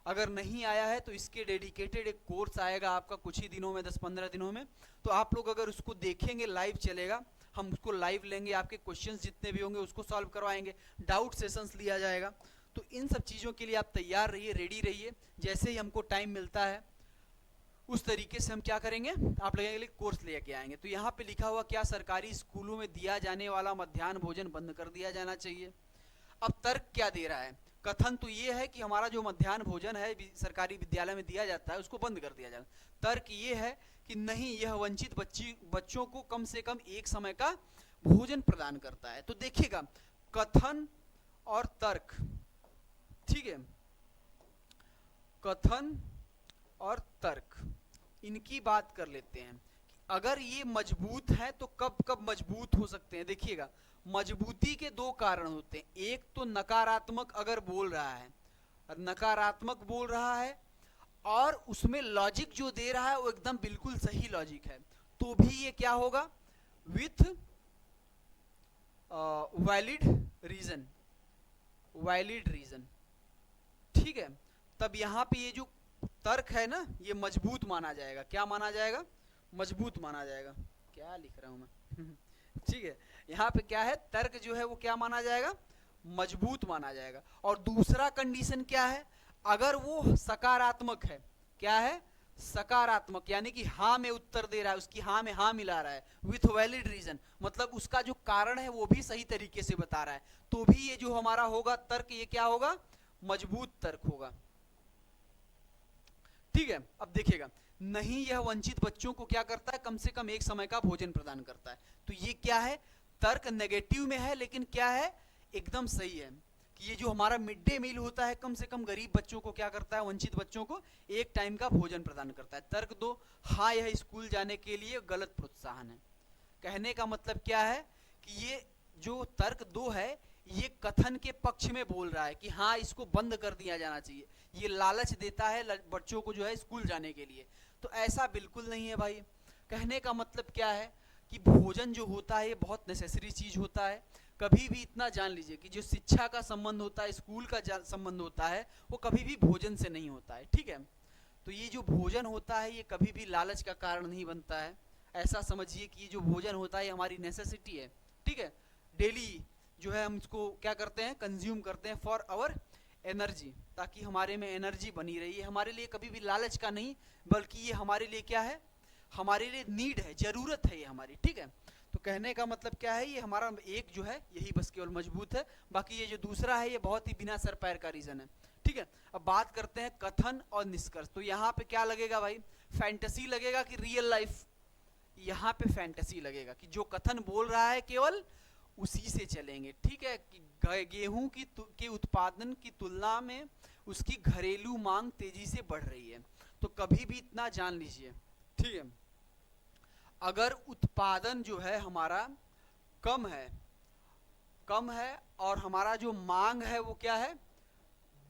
अगर नहीं आया है तो इसके डेडिकेटेड एक कोर्स आएगा आपका कुछ ही दिनों में, 10-15 दिनों में। तो आप लोग अगर उसको देखेंगे, लाइव चलेगा, हम उसको लाइव लेंगे, आपके क्वेश्चंस जितने भी होंगे उसको सॉल्व करवाएंगे, डाउट सेशंस लिया जाएगा। तो इन सब चीज़ों के लिए आप तैयार रहिए, रेडी रहिए। जैसे ही हमको टाइम मिलता है उस तरीके से हम क्या करेंगे, आप लोगों के लिए कोर्स लेके आएंगे। तो यहाँ पे लिखा हुआ, क्या सरकारी स्कूलों में दिया जाने वाला मध्याह्न भोजन बंद कर दिया जाना चाहिए। अब तर्क क्या दे रहा है, कथन तो ये है कि हमारा जो मध्याह्न भोजन है सरकारी विद्यालय में दिया जाता है उसको बंद कर दिया जाए। तर्क ये है कि नहीं, यह वंचित बच्चों को कम से कम एक समय का भोजन प्रदान करता है। तो देखिएगा, कथन और तर्क, ठीक है, कथन और तर्क, इनकी बात कर लेते हैं कि अगर ये मजबूत है तो कब कब मजबूत हो सकते हैं। देखिएगा, मजबूती के 2 कारण होते हैं। एक तो नकारात्मक अगर बोल रहा है, नकारात्मक बोल रहा है और उसमें लॉजिक जो दे रहा है वो एकदम बिल्कुल सही लॉजिक है, तो भी ये क्या होगा, with valid reason, valid reason, ठीक है। तब यहाँ पे ये जो तर्क है ना, ये मजबूत माना जाएगा। क्या माना जाएगा, मजबूत माना जाएगा। क्या लिख रहा हूं मैं ठीक है, यहाँ पे क्या है, तर्क जो है वो क्या माना जाएगा, मजबूत माना जाएगा। और दूसरा कंडीशन क्या है, अगर वो सकारात्मक है, क्या है, सकारात्मक, यानी कि हाँ में उत्तर दे रहा है, उसकी हाँ में हाँ मिला रहा है, विथ वैलिड रीजन, मतलब उसका जो कारण है वो भी सही तरीके से बता रहा है, तो भी ये जो हमारा होगा तर्क, ये क्या होगा, मजबूत तर्क होगा, ठीक है। अब देखिएगा, नहीं, यह वंचित बच्चों को क्या करता है, कम से कम एक समय का भोजन प्रदान करता है। तो ये क्या है, तर्क नेगेटिव में है, लेकिन क्या है, एकदम सही है कि ये जो हमारा मिड डे मील होता है, कम से कम गरीब बच्चों को क्या करता है, वंचित बच्चों को एक टाइम का भोजन प्रदान करता है। तर्क 2, हाँ, यह स्कूल जाने के लिए गलत प्रोत्साहन है। कहने का मतलब क्या है कि ये जो तर्क 2 है ये कथन के पक्ष में बोल रहा है कि हाँ इसको बंद कर दिया जाना चाहिए, ये लालच देता है बच्चों को जो है स्कूल जाने के लिए। तो ऐसा बिल्कुल नहीं है भाई। कहने का मतलब क्या है कि भोजन जो होता है ये बहुत नेसेसरी चीज होता है। कभी भी इतना जान लीजिए कि जो शिक्षा का संबंध होता है, स्कूल का संबंध होता है, वो कभी भी भोजन से नहीं होता है, ठीक है। तो ये जो भोजन होता है ये कभी भी लालच का कारण नहीं बनता है। ऐसा समझिए कि ये जो भोजन होता है ये हमारी नेसेसिटी है, ठीक है। डेली जो है हम इसको क्या करते हैं, कंज्यूम करते हैं फॉर आवर एनर्जी, ताकि हमारे में एनर्जी बनी रही है। हमारे लिए कभी भी लालच का नहीं, बल्कि ये हमारे लिए क्या है, हमारे लिए नीड है, जरूरत है ये हमारी, ठीक है। तो कहने का मतलब क्या है, ये हमारा एक जो है यही बस केवल मजबूत है, बाकी ये जो दूसरा है ये बहुत ही बिना सर पैर का रीजन है, ठीक है। अब बात करते हैं कथन और निष्कर्ष। तो यहाँ पे क्या लगेगा भाई, फैंटेसी लगेगा कि रियल लाइफ? यहाँ पे फैंटेसी लगेगा कि जो कथन बोल रहा है केवल उसी से चलेंगे, ठीक है। कि गेहूं के उत्पादन की तुलना में उसकी घरेलू मांग तेजी से बढ़ रही है। तो कभी भी इतना जान लीजिए, ठीक है, अगर उत्पादन जो है हमारा कम है और हमारा जो मांग है वो क्या है,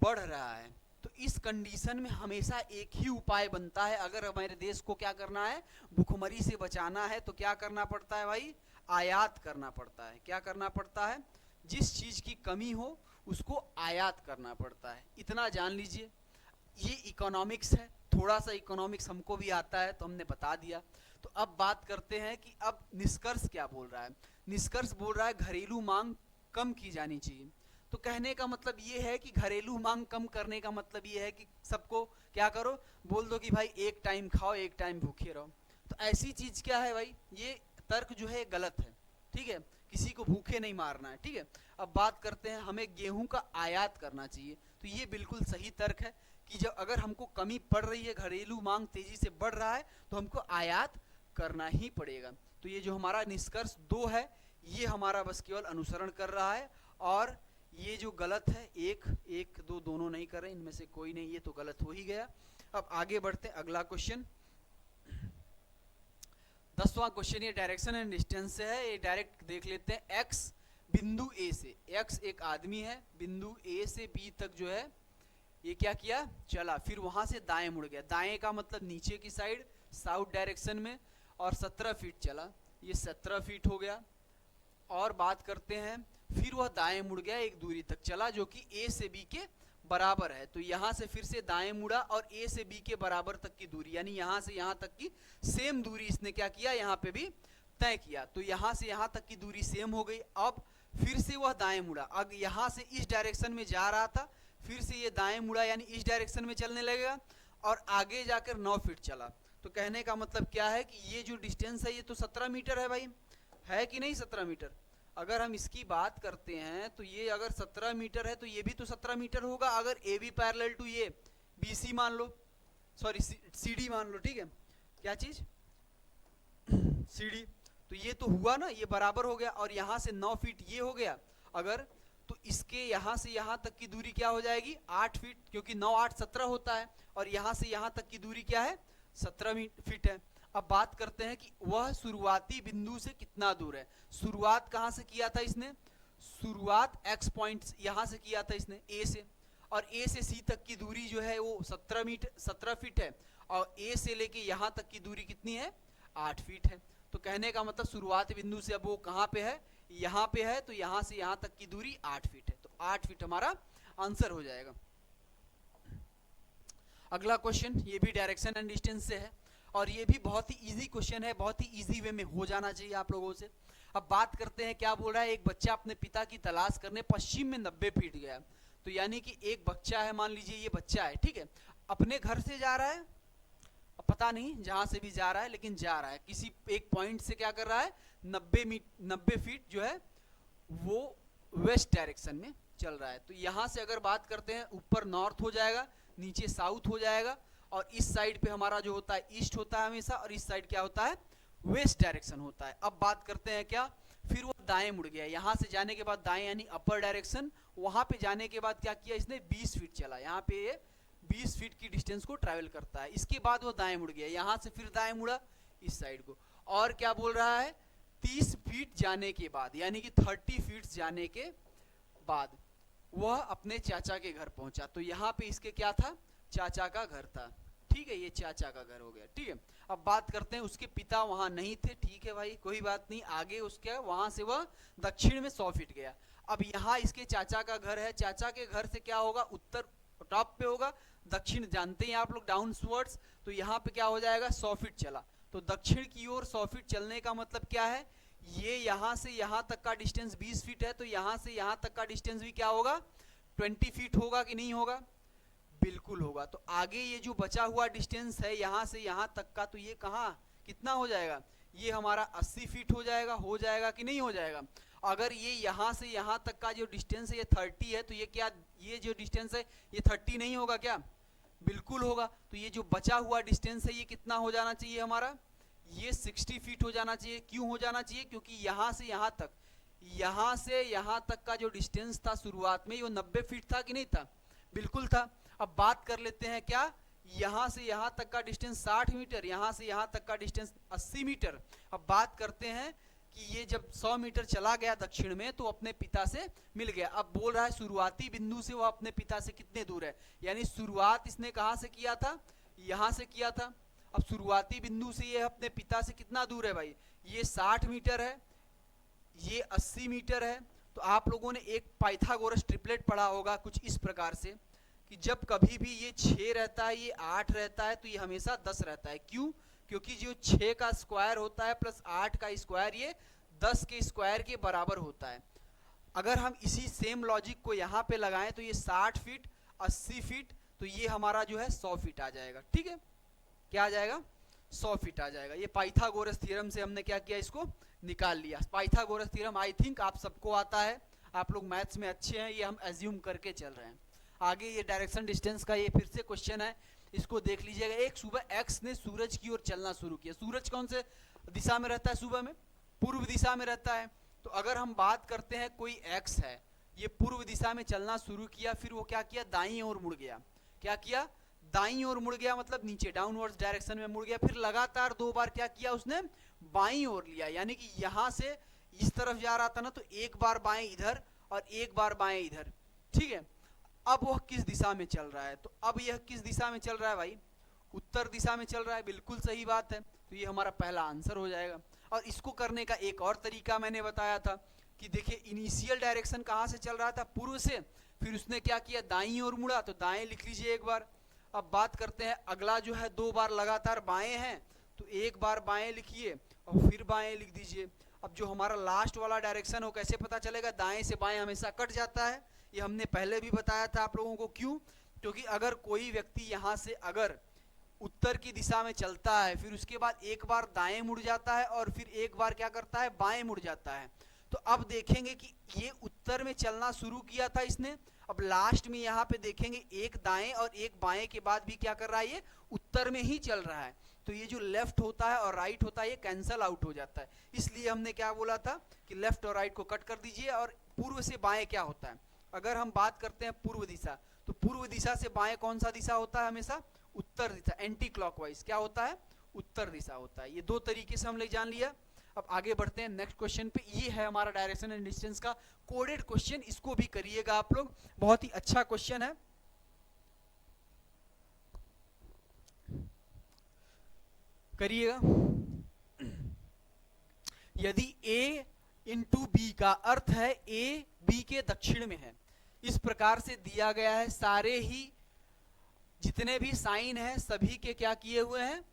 बढ़ रहा है, तो इस कंडीशन में हमेशा एक ही उपाय बनता है। अगर हमारे देश को क्या करना है, भुखमरी से बचाना है, तो क्या करना पड़ता है भाई, आयात करना पड़ता है। क्या करना पड़ता है, जिस चीज की कमी हो उसको आयात करना पड़ता है। इतना जान लीजिए, ये इकोनॉमिक्स है, थोड़ा सा इकोनॉमिक्स हमको भी आता है तो हमने बता दिया। तो अब बात करते हैं कि अब निष्कर्ष क्या बोल रहा है। निष्कर्ष बोल रहा है घरेलू मांग कम की जानी चाहिए। तो कहने का मतलब ये है कि घरेलू मांग कम करने का मतलब ये है कि सबको क्या करो, बोल दो कि भाई एक टाइम खाओ एक टाइम भूखे रहो। तो ऐसी चीज क्या है भाई, ये तर्क जो है गलत है, ठीक है। किसी को भूखे नहीं मारना है, ठीक है। अब बात करते हैं हमें गेहूं का आयात करना चाहिए। तो ये बिल्कुल सही तर्क है कि जब अगर हमको कमी पड़ रही है, घरेलू मांग तेजी से बढ़ रहा है, तो हमको आयात करना ही पड़ेगा। तो ये जो हमारा निष्कर्ष 2 है ये हमारा बस केवल अनुसरण कर रहा है, और ये जो गलत है 1, 2 दोनों नहीं कर रहे, इनमें से कोई नहीं, ये तो गलत हो ही गया। अब आगे बढ़ते हैं, अगला क्वेश्चन 10वां क्वेश्चन, ये डायरेक्शन एंड डिस्टेंस से है। ये डायरेक्ट देख लेते हैं। एक्स बिंदु ए से, एक्स एक आदमी है, बिंदु ए से बी तक जो है ये क्या किया, चला, फिर वहां से दाएं मुड़ गया। दाएं का मतलब नीचे की साइड, साउथ डायरेक्शन में, और 17 फीट चला, ये 17 फीट हो गया। और बात करते हैं, फिर वह दाएं मुड़ गया, एक दूरी तक चला जो कि ए से बी के बराबर है। तो यहां से फिर से दाएं मुड़ा और ए से बी के बराबर तक की दूरी, यानी यहां से यहां तक की सेम दूरी इसने क्या किया, यहां पे भी तय किया। तो यहां से यहां तक की दूरी सेम हो गई। अब फिर से वह दाएं मुड़ा, अब यहां से इस डायरेक्शन में जा रहा था, फिर से ये दाएं मुड़ा यानी इस डायरेक्शन में चलने लगेगा, और आगे जाकर 9 फीट चला। तो कहने का मतलब क्या है कि ये जो डिस्टेंस है ये तो 17 मीटर है भाई, है कि नहीं 17 मीटर। अगर हम इसकी बात करते हैं तो ये अगर 17 मीटर है तो ये भी तो 17 मीटर होगा, अगर ए बी पैरेलल टू ये बी सी मान लो, सॉरी सी डी मान लो, ठीक है, क्या चीज सी डी। तो ये तो हुआ ना, ये बराबर हो गया, और यहाँ से 9 फीट ये हो गया अगर, तो इसके यहाँ से यहाँ तक की दूरी क्या हो जाएगी, 8 फीट, क्योंकि 9 8 17 होता है, और यहाँ से यहाँ तक की दूरी क्या है, 17 फीट है। अब बात करते हैं कि वह शुरुआती बिंदु से कितना दूर है। शुरुआत कहाँ से किया था इसने, शुरुआत एक्स पॉइंट यहाँ से किया था इसने, ए से, और ए से सी तक की दूरी जो है वो 17 फीट है, और ए से लेके यहाँ तक की दूरी कितनी है, 8 फीट है। तो कहने का मतलब शुरुआती बिंदु से अब वो कहाँ पे है, यहाँ पे है, तो यहाँ से यहाँ तक की दूरी 8 फीट है। तो 8 फीट हमारा आंसर हो जाएगा। अगला क्वेश्चन, ये भी डायरेक्शन एंड डिस्टेंस से है, और ये भी बहुत ही इजी क्वेश्चन है, बहुत ही इजी वे में हो जाना चाहिए आप लोगों से। अब बात करते हैं, क्या बोल रहा है, एक बच्चा अपने पिता की तलाश करने पश्चिम में 90 फीट गया। तो यानी कि एक बच्चा है, मान लीजिए ये बच्चा है, ठीक है, अपने घर से जा रहा है, पता नहीं जहां से भी जा रहा है, लेकिन जा रहा है किसी एक पॉइंट से, क्या कर रहा है, 90 फीट जो है वो वेस्ट डायरेक्शन में चल रहा है। तो यहां से अगर बात करते हैं, ऊपर नॉर्थ हो जाएगा, नीचे साउथ हो जाएगा, और इस साइड पे हमारा जो होता है ईस्ट होता है हमेशा, और इस साइड क्या होता है, वेस्ट डायरेक्शन होता है। अब बात करते हैं क्या, फिर वो दाएं मुड़ गया, यहां से जाने के बाद दाएं यानी अपर डायरेक्शन, वहां पे जाने के बाद क्या किया इसने, 20 फीट चला, यहाँ पे ये 20 फीट की डिस्टेंस को ट्रैवल करता है। इसके बाद वो दाएं मुड़ गया, यहां से फिर दाएं मुड़ा इस साइड को, और क्या बोल रहा है, 30 फीट जाने के बाद, यानी कि 30 फीट जाने के बाद वह अपने चाचा के घर पहुंचा। तो यहाँ पे इसके क्या था, चाचा का घर था, ठीक है, ये चाचा का घर हो गया, ठीक है। अब बात करते हैं, उसके पिता वहां नहीं थे, ठीक है भाई, कोई बात नहीं। आगे उसके वहां से वह दक्षिण में 100 फीट गया। अब यहाँ इसके चाचा का घर है, चाचा के घर से क्या होगा, उत्तर टॉप पे होगा, दक्षिण जानते हैं आप लोग डाउनवर्ड्स, तो यहाँ पे क्या हो जाएगा, 100 फीट चला। तो दक्षिण की ओर 100 फीट चलने का मतलब क्या है, ये यहाँ से यहाँ तक का डिस्टेंस 20 फीट है, तो यहाँ से यहाँ तक का डिस्टेंस भी क्या होगा, 20 फीट होगा कि नहीं होगा, बिल्कुल होगा। तो आगे ये जो बचा हुआ डिस्टेंस है यहाँ से यहाँ तक का, तो ये कहाँ कितना हो जाएगा, ये हमारा 80 फीट हो जाएगा कि नहीं हो जाएगा। अगर ये यहाँ से यहाँ तक का जो डिस्टेंस है ये 30 है, तो ये क्या, ये जो डिस्टेंस है ये 30 नहीं होगा क्या, बिल्कुल होगा। तो ये जो बचा हुआ डिस्टेंस है ये कितना हो जाना चाहिए हमारा, ये 60 फीट हो जाना चाहिए। क्यों हो जाना चाहिए, क्योंकि यहाँ से यहाँ तक का जो डिस्टेंस था शुरुआत में वो 90 फीट था कि नहीं था, बिल्कुल था। अब बात कर लेते हैं क्या, यहाँ से यहाँ तक का डिस्टेंस 60 मीटर, यहाँ से यहाँ तक का डिस्टेंस 80 मीटर। अब बात करते हैं कि ये जब 100 मीटर चला गया दक्षिण में तो अपने पिता से मिल गया। अब बोल रहा है शुरुआती बिंदु से वो अपने पिता से कितने दूर है, यानी शुरुआत इसने कहाँ से किया था, यहाँ से किया था। अब शुरुआती बिंदु से ये अपने पिता से कितना दूर है भाई, ये 60 मीटर है, ये 80 मीटर है। तो आप लोगों ने एक पाइथागोरस ट्रिपलेट पढ़ा होगा कुछ इस प्रकार से कि जब कभी भी ये 6 रहता है, ये 8 रहता है, तो ये हमेशा 10 रहता है। क्यों, क्योंकि जो 6 का स्क्वायर होता है प्लस 8 का स्क्वायर ये 10 के स्क्वायर के बराबर होता है। अगर हम इसी सेम लॉजिक को यहाँ पे लगाएं तो ये 60 फीट 80 फीट, तो ये हमारा जो है 100 फीट आ जाएगा, ठीक है, क्या आ जाएगा, 100 फीट आ जाएगा। ये पाइथागोरस थ्योरम से हमने क्या किया, इसको निकाल लिया। पाइथागोरस थ्योरम आई थिंक आप सबको आता है, आप लोग मैथ्स में अच्छे हैं, ये हम एज्यूम करके चल रहे हैं। आगे ये डायरेक्शन डिस्टेंस का ये फिर से क्वेश्चन है, इसको देख लीजिएगा। एक सुबह एक्स ने सूरज की ओर चलना शुरू किया। सूरज कौन से दिशा में रहता है, सुबह में पूर्व दिशा में रहता है। तो अगर हम बात करते हैं कोई एक्स है, ये पूर्व दिशा में चलना शुरू किया, फिर वो क्या किया, दाईं ओर मुड़ गया। क्या किया, दाईं ओर मुड़ गया, मतलब नीचे डाउनवर्ड्स डायरेक्शन में मुड़ गया। फिर लगातार 2 बार क्या किया उसने, बाईं ओर लिया, यानी कि यहाँ से इस तरफ जा रहा था ना, तो एक बार बाएं इधर और एक बार बाएं इधर, ठीक है। अब वह किस दिशा में चल रहा है, तो अब यह किस दिशा में चल रहा है भाई, उत्तर दिशा में चल रहा है, बिल्कुल सही बात है। तो ये हमारा पहला आंसर हो जाएगा। और इसको करने का एक और तरीका मैंने बताया था कि देखिए इनिशियल डायरेक्शन कहाँ से चल रहा था, पूर्व से, फिर उसने क्या किया, दाईं ओर मुड़ा, तो दाएं लिख लीजिए एक बार। अब बात करते हैं अगला जो है 2 बार लगातार बाएं हैं, तो एक बार बाएं लिखिए और फिर बाएं लिख दीजिए। अब जो हमारा लास्ट वाला डायरेक्शन हो कैसे पता चलेगा, दाएं से बाएं हमेशा कट जाता है, ये हमने पहले भी बताया था आप लोगों को। क्यों, क्योंकि अगर कोई व्यक्ति यहाँ से अगर उत्तर की दिशा में चलता है, फिर उसके बाद एक बार दाएं मुड़ जाता है और फिर एक बार क्या करता है, बाएं मुड़ जाता है। तो अब देखेंगे कि ये उत्तर में चलना शुरू किया था इसने, अब लास्ट में यहाँ पे देखेंगे एक दाएं और एक बाएं के बाद भी क्या कर रहा है, ये उत्तर में ही चल रहा है। तो ये जो लेफ्ट होता है और राइट होता है ये कैंसल आउट हो जाता है। इसलिए हमने क्या बोला था कि लेफ्ट और राइट को कट कर दीजिए। और पूर्व से बाएं क्या होता है, अगर हम बात करते हैं पूर्व दिशा, तो पूर्व दिशा से बाएं कौन सा दिशा होता है, हमेशा उत्तर दिशा, एंटी क्लॉकवाइज क्या होता है, उत्तर दिशा होता है। ये 2 तरीके से हमने जान लिया। अब आगे बढ़ते हैं नेक्स्ट क्वेश्चन पे। ये है हमारा डायरेक्शन एंड डिस्टेंस का कोडेड क्वेश्चन, इसको भी करिएगा आप लोग, बहुत ही अच्छा क्वेश्चन है। करिएगा। यदि A इंटू बी का अर्थ है A B के दक्षिण में है, इस प्रकार से दिया गया है, सारे ही जितने भी साइन हैं सभी के क्या किए हुए हैं,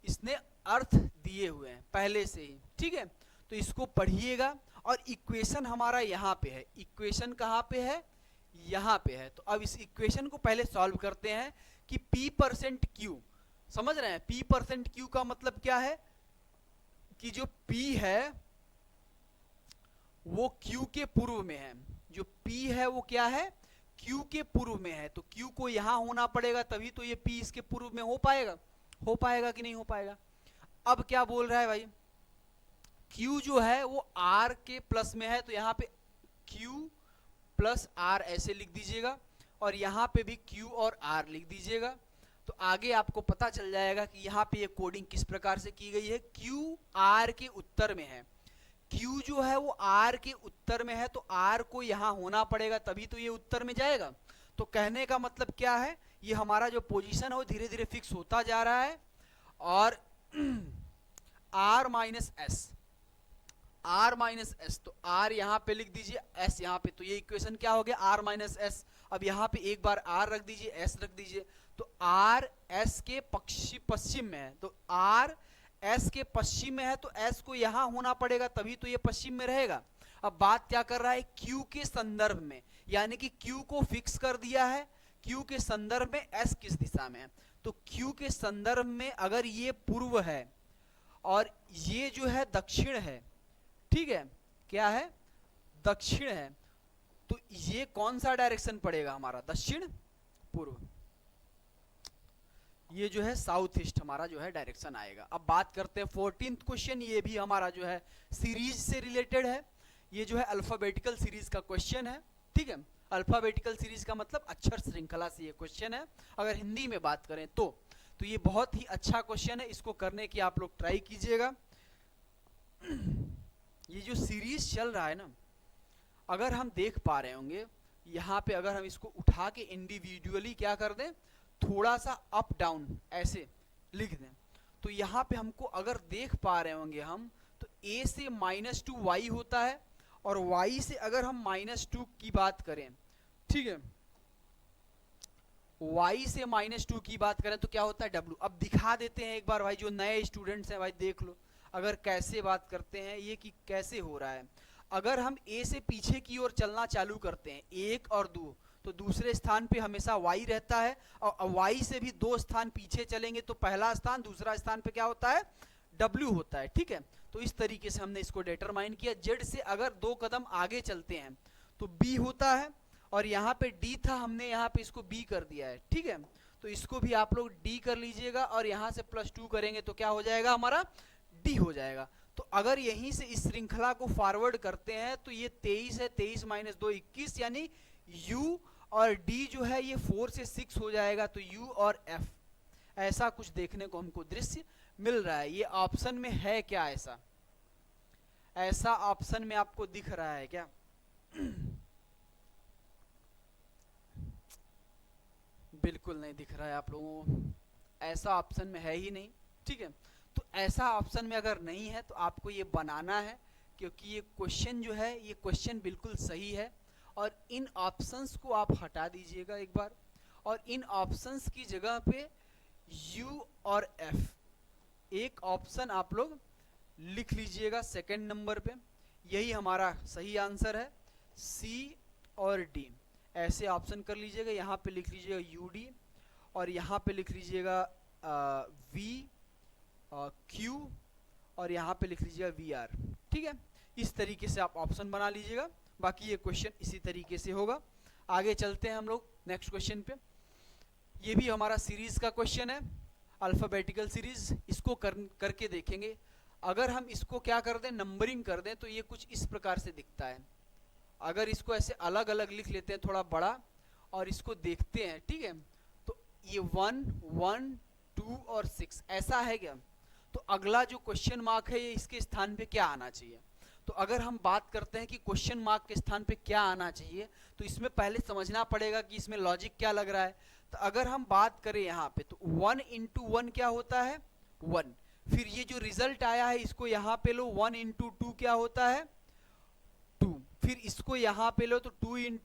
इसने अर्थ दिए हुए हैं पहले से ही, ठीक है। तो इसको पढ़िएगा। और इक्वेशन हमारा यहाँ पे है, इक्वेशन कहाँ पे है, यहाँ पे है। तो अब इस इक्वेशन को पहले सॉल्व करते हैं कि P%Q, समझ रहे हैं, P%Q का मतलब क्या है कि जो P है वो Q के पूर्व में है, जो P है वो क्या है, Q के पूर्व में है। तो Q को यहाँ होना पड़ेगा, तभी तो ये P इसके पूर्व में हो पाएगा कि नहीं हो पाएगा। अब क्या बोल रहा है भाई, Q जो है वो R के प्लस में है, तो यहाँ पे Q प्लस R ऐसे लिख दीजिएगा, और यहाँ पे भी Q और R लिख दीजिएगा। तो आगे आपको पता चल जाएगा कि यहाँ पे ये कोडिंग किस प्रकार से की गई है। Q R के उत्तर में है, Q जो है वो R के उत्तर में है, तो R को यहाँ होना पड़ेगा तभी तो ये उत्तर में जाएगा। तो कहने का मतलब क्या है, ये हमारा जो पोजीशन है वो धीरे धीरे फिक्स होता जा रहा है। और R minus S, R minus S, तो R यहाँ पे लिख दीजिए, S यहाँ पे, तो ये इक्वेशन क्या हो गया, R माइनस एस। अब यहाँ पे एक बार R रख दीजिए, S रख दीजिए, तो R S के पश्चिम में है, तो R S के पश्चिम में है, तो S को यहाँ होना पड़ेगा तभी तो ये पश्चिम में रहेगा। अब बात क्या कर रहा है, Q के संदर्भ में, यानी कि Q को फिक्स कर दिया है, Q के संदर्भ में S किस दिशा में है, तो Q के संदर्भ में अगर ये पूर्व है और ये जो है दक्षिण है, ठीक है, क्या है, दक्षिण है, तो ये कौन सा डायरेक्शन पड़ेगा हमारा, दक्षिण पूर्व, ये जो है साउथ ईस्ट हमारा जो है डायरेक्शन आएगा। अब बात करते हैं 14th क्वेश्चन, ये भी हमारा जो है सीरीज से रिलेटेड है, ये जो है अल्फाबेटिकल सीरीज का क्वेश्चन है, ठीक है। अल्फाबेटिकल सीरीज का मतलब अक्षर श्रृंखला से ये क्वेश्चन है, अगर हिंदी में बात करें तो ये बहुत ही अच्छा क्वेश्चन है, इसको करने की आप लोग ट्राई कीजिएगा। ये जो सीरीज चल रहा है ना, अगर हम देख पा रहे होंगे यहाँ पे, अगर हम इसको उठा के इंडिविजुअली क्या कर दें, थोड़ा सा अप डाउन ऐसे लिख दें, तो यहाँ पे हमको अगर देख पा रहे होंगे हम, तो a से -2 y होता है, और y से अगर हम -2 की बात करें, ठीक है, y से -2 की बात करें तो क्या होता है w। अब दिखा देते हैं एक बार भाई, जो नए स्टूडेंट्स हैं भाई देख लो अगर कैसे बात करते हैं ये, कि कैसे हो रहा है। अगर हम a से पीछे की ओर चलना चालू करते हैं, 1 और 2, तो दूसरे स्थान पे हमेशा y रहता है, और y से भी 2 स्थान पीछे चलेंगे तो पहला स्थान, दूसरा स्थान पे क्या होता है, w होता है, ठीक है। तो इस तरीके से हमने इसको डिटरमाइन किया। z से अगर 2 कदम आगे चलते हैं तो b होता है, और यहाँ पे d था, हमने यहाँ पे इसको b कर दिया है, ठीक है। तो इसको भी आप लोग d कर लीजिएगा, और यहाँ से +2 करेंगे तो क्या हो जाएगा हमारा, d हो जाएगा। तो अगर यहीं से इस श्रृंखला को फॉरवर्ड करते हैं तो ये 23 है, 23 - 2 21, यानी u और d जो है ये 4 से 6 हो जाएगा, तो u और f, ऐसा कुछ देखने को हमको दृश्य मिल रहा है। ये ऑप्शन में है क्या, ऐसा ऑप्शन में आपको दिख रहा है क्या? बिल्कुल नहीं दिख रहा है आप लोगों को, ऐसा ऑप्शन में है ही नहीं, ठीक है। तो ऐसा ऑप्शन में अगर नहीं है तो आपको ये बनाना है, क्योंकि ये क्वेश्चन जो है, ये क्वेश्चन बिल्कुल सही है, और इन ऑप्शंस को आप हटा दीजिएगा एक बार, और इन ऑप्शंस की जगह पे u और f एक ऑप्शन आप लोग लिख लीजिएगा सेकंड नंबर पे, यही हमारा सही आंसर है, c और d ऐसे ऑप्शन कर लीजिएगा। यहाँ पे लिख लीजिएगा ud, और यहाँ पे लिख लीजिएगा v q, और यहाँ पे लिख लीजिएगा vr, ठीक है। इस तरीके से आप ऑप्शन बना लीजिएगा, बाकी ये क्वेश्चन इसी तरीके से होगा। आगे चलते हैं हम लोग नेक्स्ट क्वेश्चन पे, ये भी हमारा सीरीज का क्वेश्चन है, अल्फाबेटिकल सीरीज, इसको करके देखेंगे। अगर हम इसको क्या कर दें, नंबरिंग कर दें, तो ये कुछ इस प्रकार से दिखता है। अगर इसको ऐसे अलग अलग लिख लेते हैं थोड़ा बड़ा, और इसको देखते हैं, ठीक है, तो ये 1 1 2 और 6 ऐसा है क्या, तो अगला जो क्वेश्चन मार्क है ये इसके स्थान पे क्या आना चाहिए। तो अगर हम बात करते हैं कि क्वेश्चन मार्क के स्थान पे क्या आना चाहिए, तो इसमें पहले समझना पड़ेगा कि इसमें लॉजिक क्या लग रहा है। तो अगर हम बात करें यहाँ पे, तो 1 × 1 क्या होता है, 1, फिर ये जो रिजल्ट आया है इसको यहाँ पे लो, 1 × 2 क्या होता है, 2, फिर इसको यहाँ पे लो तो 2 ×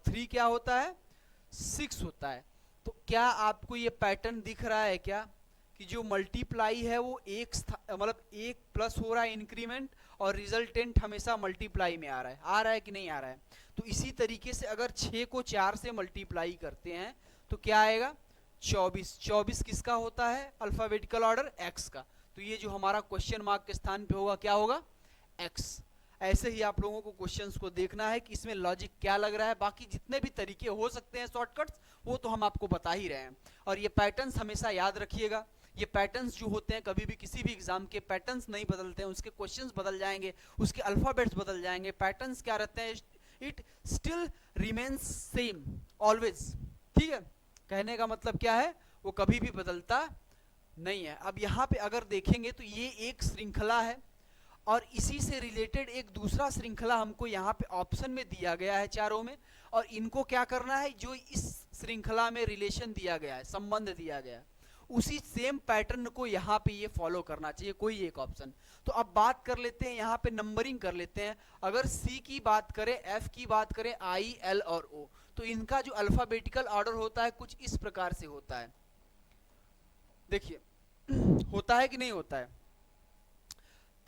3 क्या होता है, 6 होता है। तो क्या आपको ये पैटर्न दिख रहा है क्या, कि जो मल्टीप्लाई है वो एक मतलब एक प्लस हो रहा है इंक्रीमेंट, और रिजल्टेंट हमेशा मल्टीप्लाई में आ रहा है कि नहीं आ रहा है। तो इसी तरीके से अगर 6 को 4 से मल्टीप्लाई करते हैं तो क्या आएगा, 24। 24 किसका होता है, अल्फाबेटिकल ऑर्डर x का, तो ये जो हमारा क्वेश्चन मार्क के स्थान पे होगा क्या होगा, x। ऐसे ही आप लोगों को क्वेश्चंस को देखना है कि इसमें लॉजिक क्या लग रहा है। बाकी जितने भी तरीके हो सकते हैं शॉर्टकट्स, वो तो हम आपको बता ही रहे हैं। और ये पैटर्न्स हमेशा याद रखिएगा, ये पैटर्न्स जो होते हैं कभी भी किसी भी एग्जाम के पैटर्न्स नहीं बदलते हैं, उसके क्वेश्चंस बदल जाएंगे, उसके अल्फाबेट्स बदल जाएंगे, पैटर्न्स क्या रहते हैं, it still remains same always, ठीक है। कहने का मतलब क्या है, वो कभी भी बदलता नहीं है। अब यहाँ पे अगर देखेंगे तो ये एक श्रृंखला है, और इसी से रिलेटेड एक दूसरा श्रृंखला हमको यहाँ पे ऑप्शन में दिया गया है चारों में, और इनको क्या करना है, जो इस श्रृंखला में रिलेशन दिया गया है, संबंध दिया गया है, उसी सेम पैटर्न को यहाँ पे ये फॉलो करना चाहिए, कोई एक ऑप्शन। तो अब बात कर लेते हैं, यहाँ पे नंबरिंग कर लेते हैं। अगर सी की बात करें, एफ की बात करें, आई, एल और ओ, तो इनका जो अल्फाबेटिकल ऑर्डर होता है कुछ इस प्रकार से होता है। देखिए होता है कि नहीं होता है,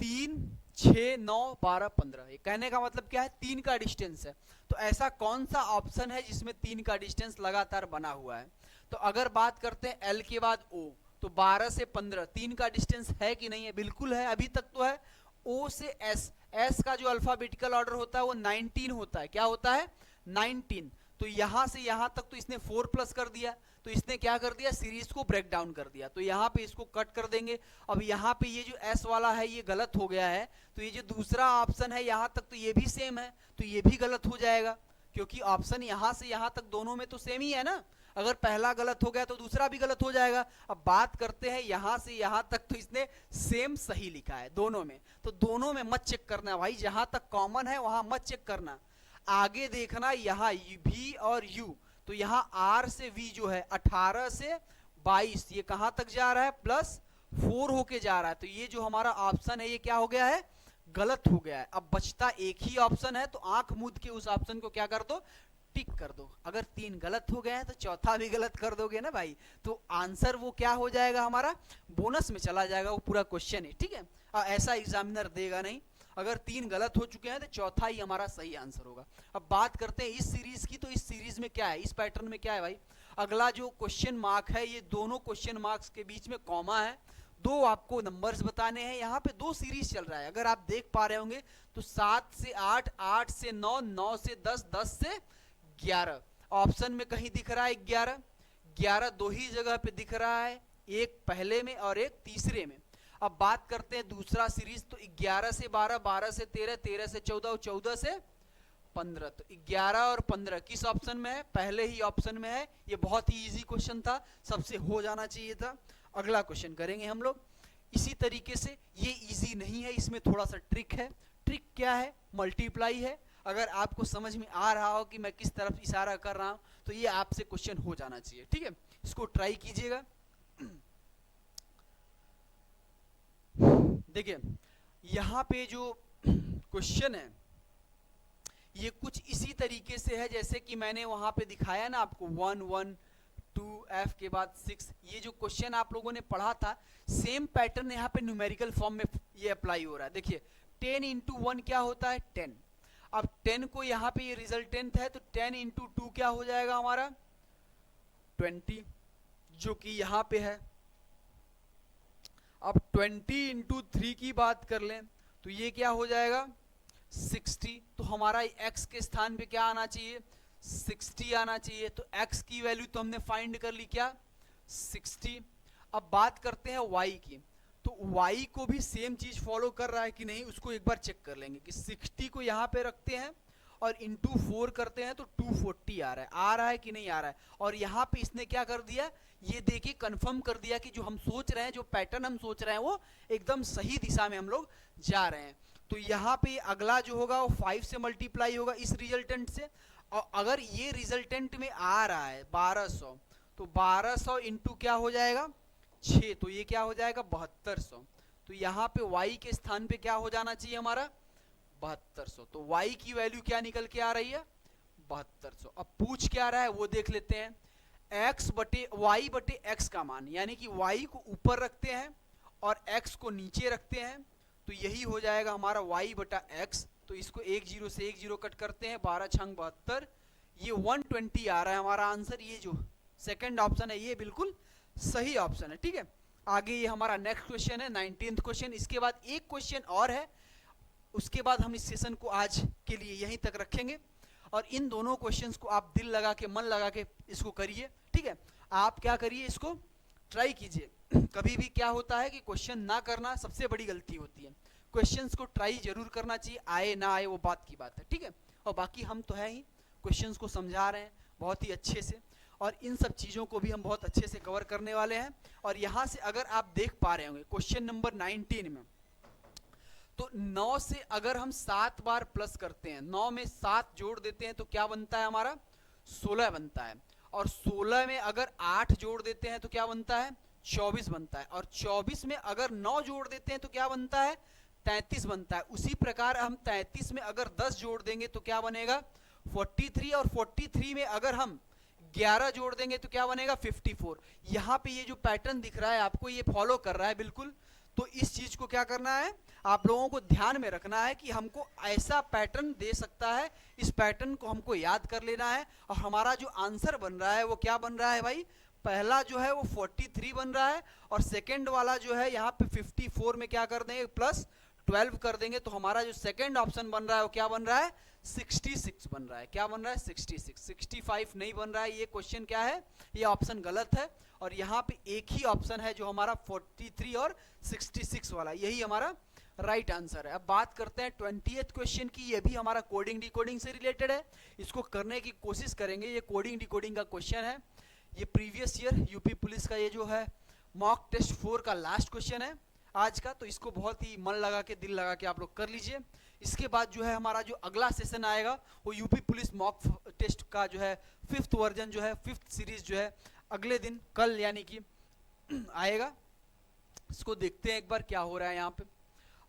3, 6, 9, 12, 15। ये कहने का मतलब क्या है, 3 का डिस्टेंस है। तो ऐसा कौन सा ऑप्शन है जिसमें 3 का डिस्टेंस लगातार बना हुआ है? तो अगर बात करते हैं एल के बाद ओ, तो 12 से 15 3 का डिस्टेंस है कि नहीं है? बिल्कुल है, अभी तक तो है। ओ से एस, एस का जो अल्फाबेटिकल ऑर्डर होता है वो 19 होता है। क्या होता है? 19। तो यहां से यहां तक तो इसने 4 प्लस कर दिया, तो इसने क्या कर दिया, सीरीज को ब्रेक डाउन कर दिया। तो यहाँ पे इसको कट कर देंगे। अब यहाँ पे ये जो एस वाला है ये गलत हो गया है, तो ये जो दूसरा ऑप्शन है यहाँ तक तो ये भी सेम है, तो ये भी गलत हो जाएगा, क्योंकि ऑप्शन यहाँ से यहाँ तक दोनों में तो सेम ही है ना। अगर पहला गलत हो गया तो दूसरा भी गलत हो जाएगा। अब बात करते हैं यहाँ से यहाँ तक, तो इसने सेम सही लिखा है दोनों में, तो दोनों में मत चेक करना भाई, जहां तक कॉमन है वहां मत चेक करना। आगे देखना यहाँ भी और यू, तो यहाँ आर से वी जो है 18 से 22, ये कहां तक जा रहा है, +4 होके जा रहा है। तो ये जो हमारा ऑप्शन है ये क्या हो गया है, गलत हो गया है। अब बचता एक ही ऑप्शन है, तो आंख मूंद के उस ऑप्शन को क्या कर दो, टिक कर दो। अगर 3 गलत हो गए हैं तो चौथा भी गलत कर दोगे ना भाई, तो आंसर वो क्या हो जाएगा, हमारा बोनस में चला जाएगा वो पूरा क्वेश्चन है, ठीक है। ऐसा एग्जामिनर देगा नहीं, अगर 3 गलत हो चुके हैं तो चौथा ही हमारा सही आंसर होगा। अब बात करते हैं इस सीरीज की, तो इस सीरीज में क्या है, इस पैटर्न में क्या है भाई, अगला जो क्वेश्चन मार्क है, ये दोनों क्वेश्चन मार्क्स के बीच में कॉमा है, 2 आपको नंबर्स बताने हैं। यहाँ पे 2 सीरीज चल रहा है, अगर आप देख पा रहे होंगे तो 7 से 8, 8 से 9, 9 से 10, 10 से 11। ऑप्शन में कहीं दिख रहा है 11, 11 दो ही जगह पे दिख रहा है, एक पहले में और एक तीसरे में। अब बात करते हैं दूसरा सीरीज, तो 11 से 12, 12 से 13, 13 से 14, 14 से 15। तो 11 और 15 किस ऑप्शन में है, पहले ही ऑप्शन में है। ये बहुत ही इजी क्वेश्चन था, सबसे हो जाना चाहिए था। अगला क्वेश्चन करेंगे हम लोग इसी तरीके से। ये इजी नहीं है, इसमें थोड़ा सा ट्रिक है। ट्रिक क्या है, मल्टीप्लाई है। अगर आपको समझ में आ रहा हो कि मैं किस तरफ इशारा कर रहा हूं, तो ये आपसे क्वेश्चन हो जाना चाहिए, ठीक है। इसको ट्राई कीजिएगा। देखिए यहाँ पे जो क्वेश्चन है ये कुछ इसी तरीके से है जैसे कि मैंने वहां पे दिखाया ना आपको, 1 1 2 F के बाद 6। ये जो क्वेश्चन आप लोगों ने पढ़ा था, सेम पैटर्न यहाँ पे न्यूमेरिकल फॉर्म में ये अप्लाई हो रहा है। देखिए 10 इंटू 1 क्या होता है, 10। अब 10 को यहाँ पे ये रिजल्टेंट है, तो 10 इंटू 2 क्या हो जाएगा हमारा, 20, जो कि यहाँ पे है। अब 20 इंटू 3 की बात कर लें तो ये क्या हो जाएगा, 60। तो हमारा x के स्थान पे क्या आना चाहिए, 60 आना चाहिए। तो x की वैल्यू तो हमने फाइंड कर ली, क्या, 60। अब बात करते हैं y की, तो y को भी सेम चीज फॉलो कर रहा है कि नहीं, उसको एक बार चेक कर लेंगे कि 60 को यहाँ पे रखते हैं और इंटू 4 करते हैं तो 240 आ रहा है कि नहीं आ रहा है। और यहाँ पे इसने क्या कर दिया, ये देखिए कंफर्म कर दिया कि जो हम सोच रहे हैं, जो पैटर्न हम सोच रहे हैं वो एकदम सही दिशा में हम लोग जा रहे हैं। तो यहाँ पे अगला जो होगा वो 5 से मल्टीप्लाई होगा इस रिजल्टेंट से। और अगर ये रिजल्टेंट में आ रहा है 1200, तो 1200 इंटू क्या हो जाएगा, 6, तो ये क्या हो जाएगा 7200। तो यहाँ पे y के स्थान पे क्या हो जाना चाहिए हमारा, 7200। तो y की वैल्यू क्या निकल के आ रही है, 7200। अब पूछ क्या रहा है वो देख लेते हैं, x बटे y बटे x का मान, यानी कि y को ऊपर रखते हैं और x को नीचे रखते हैं, तो यही हो जाएगा हमारा y बटा x। तो इसको 1 0 से 1 0 कट करते हैं, 12 छंग 72, ये 120 आ रहा है हमारा आंसर। ये जो सेकंड ऑप्शन है ये बिल्कुल सही ऑप्शन है, ठीक है। आगे ये हमारा नेक्स्ट क्वेश्चन है, 19th क्वेश्चन। इसके बाद एक क्वेश्चन और है, उसके बाद हम इस सेशन को आज के लिए यहीं तक रखेंगे। और इन दोनों क्वेश्चंस को आप दिल लगा के, मन लगा के इसको करिए, ठीक है। आप क्या करिए, इसको ट्राई कीजिए। कभी भी क्या होता है कि क्वेश्चन ना करना सबसे बड़ी गलती होती है। क्वेश्चंस को ट्राई जरूर करना चाहिए, आए ना आए वो बात की बात है, ठीक है। और बाकी हम तो है ही, क्वेश्चंस को समझा रहे हैं बहुत ही अच्छे से, और इन सब चीज़ों को भी हम बहुत अच्छे से कवर करने वाले हैं। और यहाँ से अगर आप देख पा रहे होंगे क्वेश्चन नंबर 19 में, तो 9 से अगर हम 7 बार प्लस करते हैं, 9 में 7 जोड़ देते हैं तो क्या बनता है हमारा 16 बनता है। और 16 में अगर 8 जोड़ देते हैं तो क्या बनता है 24 बनता है। और 24 में अगर 9 जोड़ देते हैं तो क्या बनता है 33 बनता है। उसी प्रकार हम 33 में अगर 10 जोड़ देंगे तो क्या बनेगा 43। और 43 में अगर हम 11 जोड़ देंगे तो क्या बनेगा 54। यहाँ पे ये जो पैटर्न दिख रहा है आपको, ये फॉलो कर रहा है बिल्कुल। तो इस चीज को क्या करना है आप लोगों को ध्यान में रखना है कि हमको ऐसा पैटर्न दे सकता है, इस पैटर्न को हमको याद कर लेना है। और हमारा जो आंसर बन रहा है वो क्या बन रहा है भाई, पहला जो है वो 43 बन रहा है, और सेकंड वाला जो है यहाँ पे 54 में क्या कर देंगे प्लस 12 कर देंगे, तो हमारा जो सेकंड ऑप्शन बन रहा है वो क्या बन रहा है 66 बन रहा है। क्या बन रहा है 66, 65 नहीं बन रहा है। ये क्वेश्चन क्या है, ये ऑप्शन गलत है। और यहाँ पे एक ही ऑप्शन है जो हमारा 43 और 66 वाला, यही हमारा राइट आंसर है। अब बात करते हैं 20th क्वेश्चन की। ये भी हमारा कोडिंग डिकोडिंग से रिलेटेड है, इसको करने की कोशिश करेंगे। ये कोडिंग डिकोडिंग का क्वेश्चन है, ये प्रीवियस ईयर यूपी पुलिस का ये जो है मॉक टेस्ट 4 का लास्ट क्वेश्चन है आज का। तो इसको बहुत ही मन लगा के दिल लगा के आप लोग कर लीजिए। इसके बाद जो है हमारा जो अगला सेशन आएगा वो यूपी पुलिस मॉक टेस्ट का जो है 5th वर्जन जो है 5th सीरीज जो है अगले दिन कल यानी कि आएगा। इसको देखते हैं एक बार क्या हो रहा है यहाँ पे।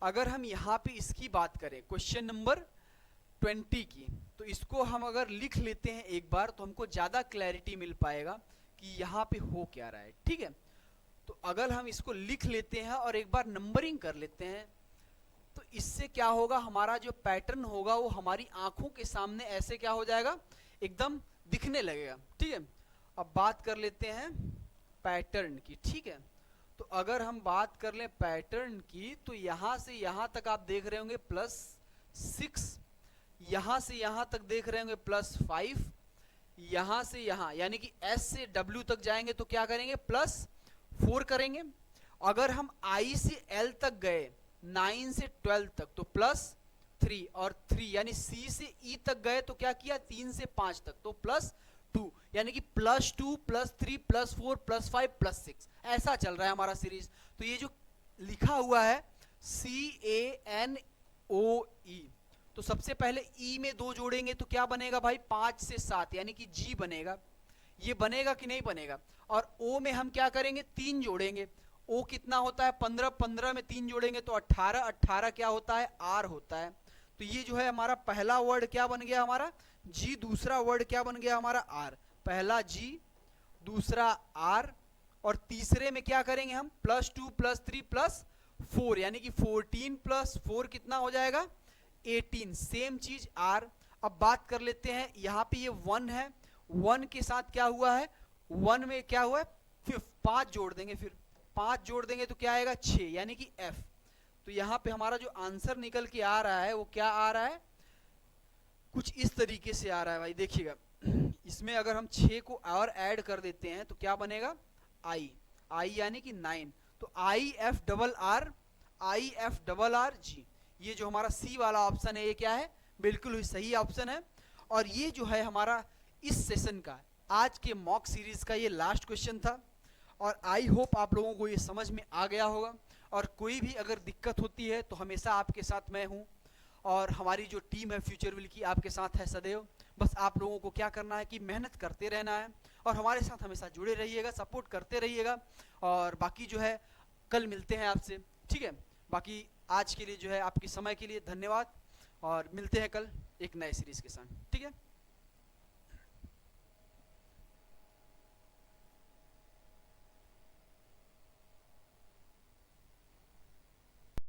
अगर हम यहाँ पे इसकी बात करें क्वेश्चन नंबर 20 की, तो इसको हम अगर लिख लेते हैं एक बार तो हमको ज़्यादा क्लैरिटी मिल पाएगा कि यहाँ पे हो क्या रहा है। ठीक है, तो अगर हम इसको लिख लेते हैं और एक बार नंबरिंग कर लेते हैं तो इससे क्या होगा, हमारा जो पैटर्न होगा वो हमारी आंखों के सामने ऐसे क्या हो जाएगा एकदम दिखने लगेगा। ठीक है, अब बात कर लेते हैं पैटर्न की। ठीक है, तो अगर हम बात कर लें पैटर्न की तो यहां से यहां तक आप देख रहे होंगे +6, यहां से यहां तक देख रहे होंगे +5, यहां से यहां यानी कि S से W तक जाएंगे तो क्या करेंगे +4 करेंगे। अगर हम I से L तक गए 9 से 12 तक तो +3, और 3 यानी C से E तक गए तो क्या किया 3 से 5 तक तो +2, यानी कि +2 +3 +4 +5 +6 ऐसा चल रहा है हमारा सीरीज। तो ये जो लिखा हुआ है CANOE, तो सबसे पहले E में 2 जोड़ेंगे तो क्या बनेगा भाई 5 से 7 यानी कि G बनेगा। ये बनेगा कि नहीं बनेगा। और O में हम क्या करेंगे 3 जोड़ेंगे। O कितना होता है 15, 15 में 3 जोड़ेंगे तो 18, 18 क्या होता है R होता है। तो ये जो है हमारा पहला वर्ड क्या बन गया हमारा G, दूसरा वर्ड क्या बन गया हमारा R। पहला G, दूसरा R, और तीसरे में क्या करेंगे हम +2 +3 +4 यानी कि 14 + 4 कितना हो जाएगा 18, सेम चीज R। अब बात कर लेते हैं यहाँ पे ये 1 है, 1 के साथ क्या हुआ है 1 में क्या हुआ है 5 जोड़ देंगे, फिर 5 जोड़ देंगे तो क्या आएगा 6 यानी कि F। तो यहाँ पे हमारा जो आंसर निकल के आ रहा है वो क्या आ रहा है कुछ इस तरीके से आ रहा है भाई। देखिएगा इसमें अगर हम 6 को और ऐड कर देते हैं तो क्या बनेगा I यानी कि 9, तो IFRRG। ये जो हमारा C वाला ऑप्शन है ये क्या है बिल्कुल ही सही ऑप्शन है। और ये जो है हमारा इस सेशन का आज के मॉक सीरीज का ये लास्ट क्वेश्चन था। और आई होप आप लोगों को ये समझ में आ गया होगा। और कोई भी अगर दिक्कत होती है तो हमेशा आपके साथ मैं हूँ, और हमारी जो टीम है फ्यूचर विल की आपके साथ है सदैव। बस आप लोगों को क्या करना है कि मेहनत करते रहना है और हमारे साथ हमेशा जुड़े रहिएगा, सपोर्ट करते रहिएगा। और बाकी जो है कल मिलते हैं आपसे, ठीक है। बाकी आज के लिए जो है आपके समय के लिए धन्यवाद, और मिलते हैं कल एक नए सीरीज के साथ, ठीक है।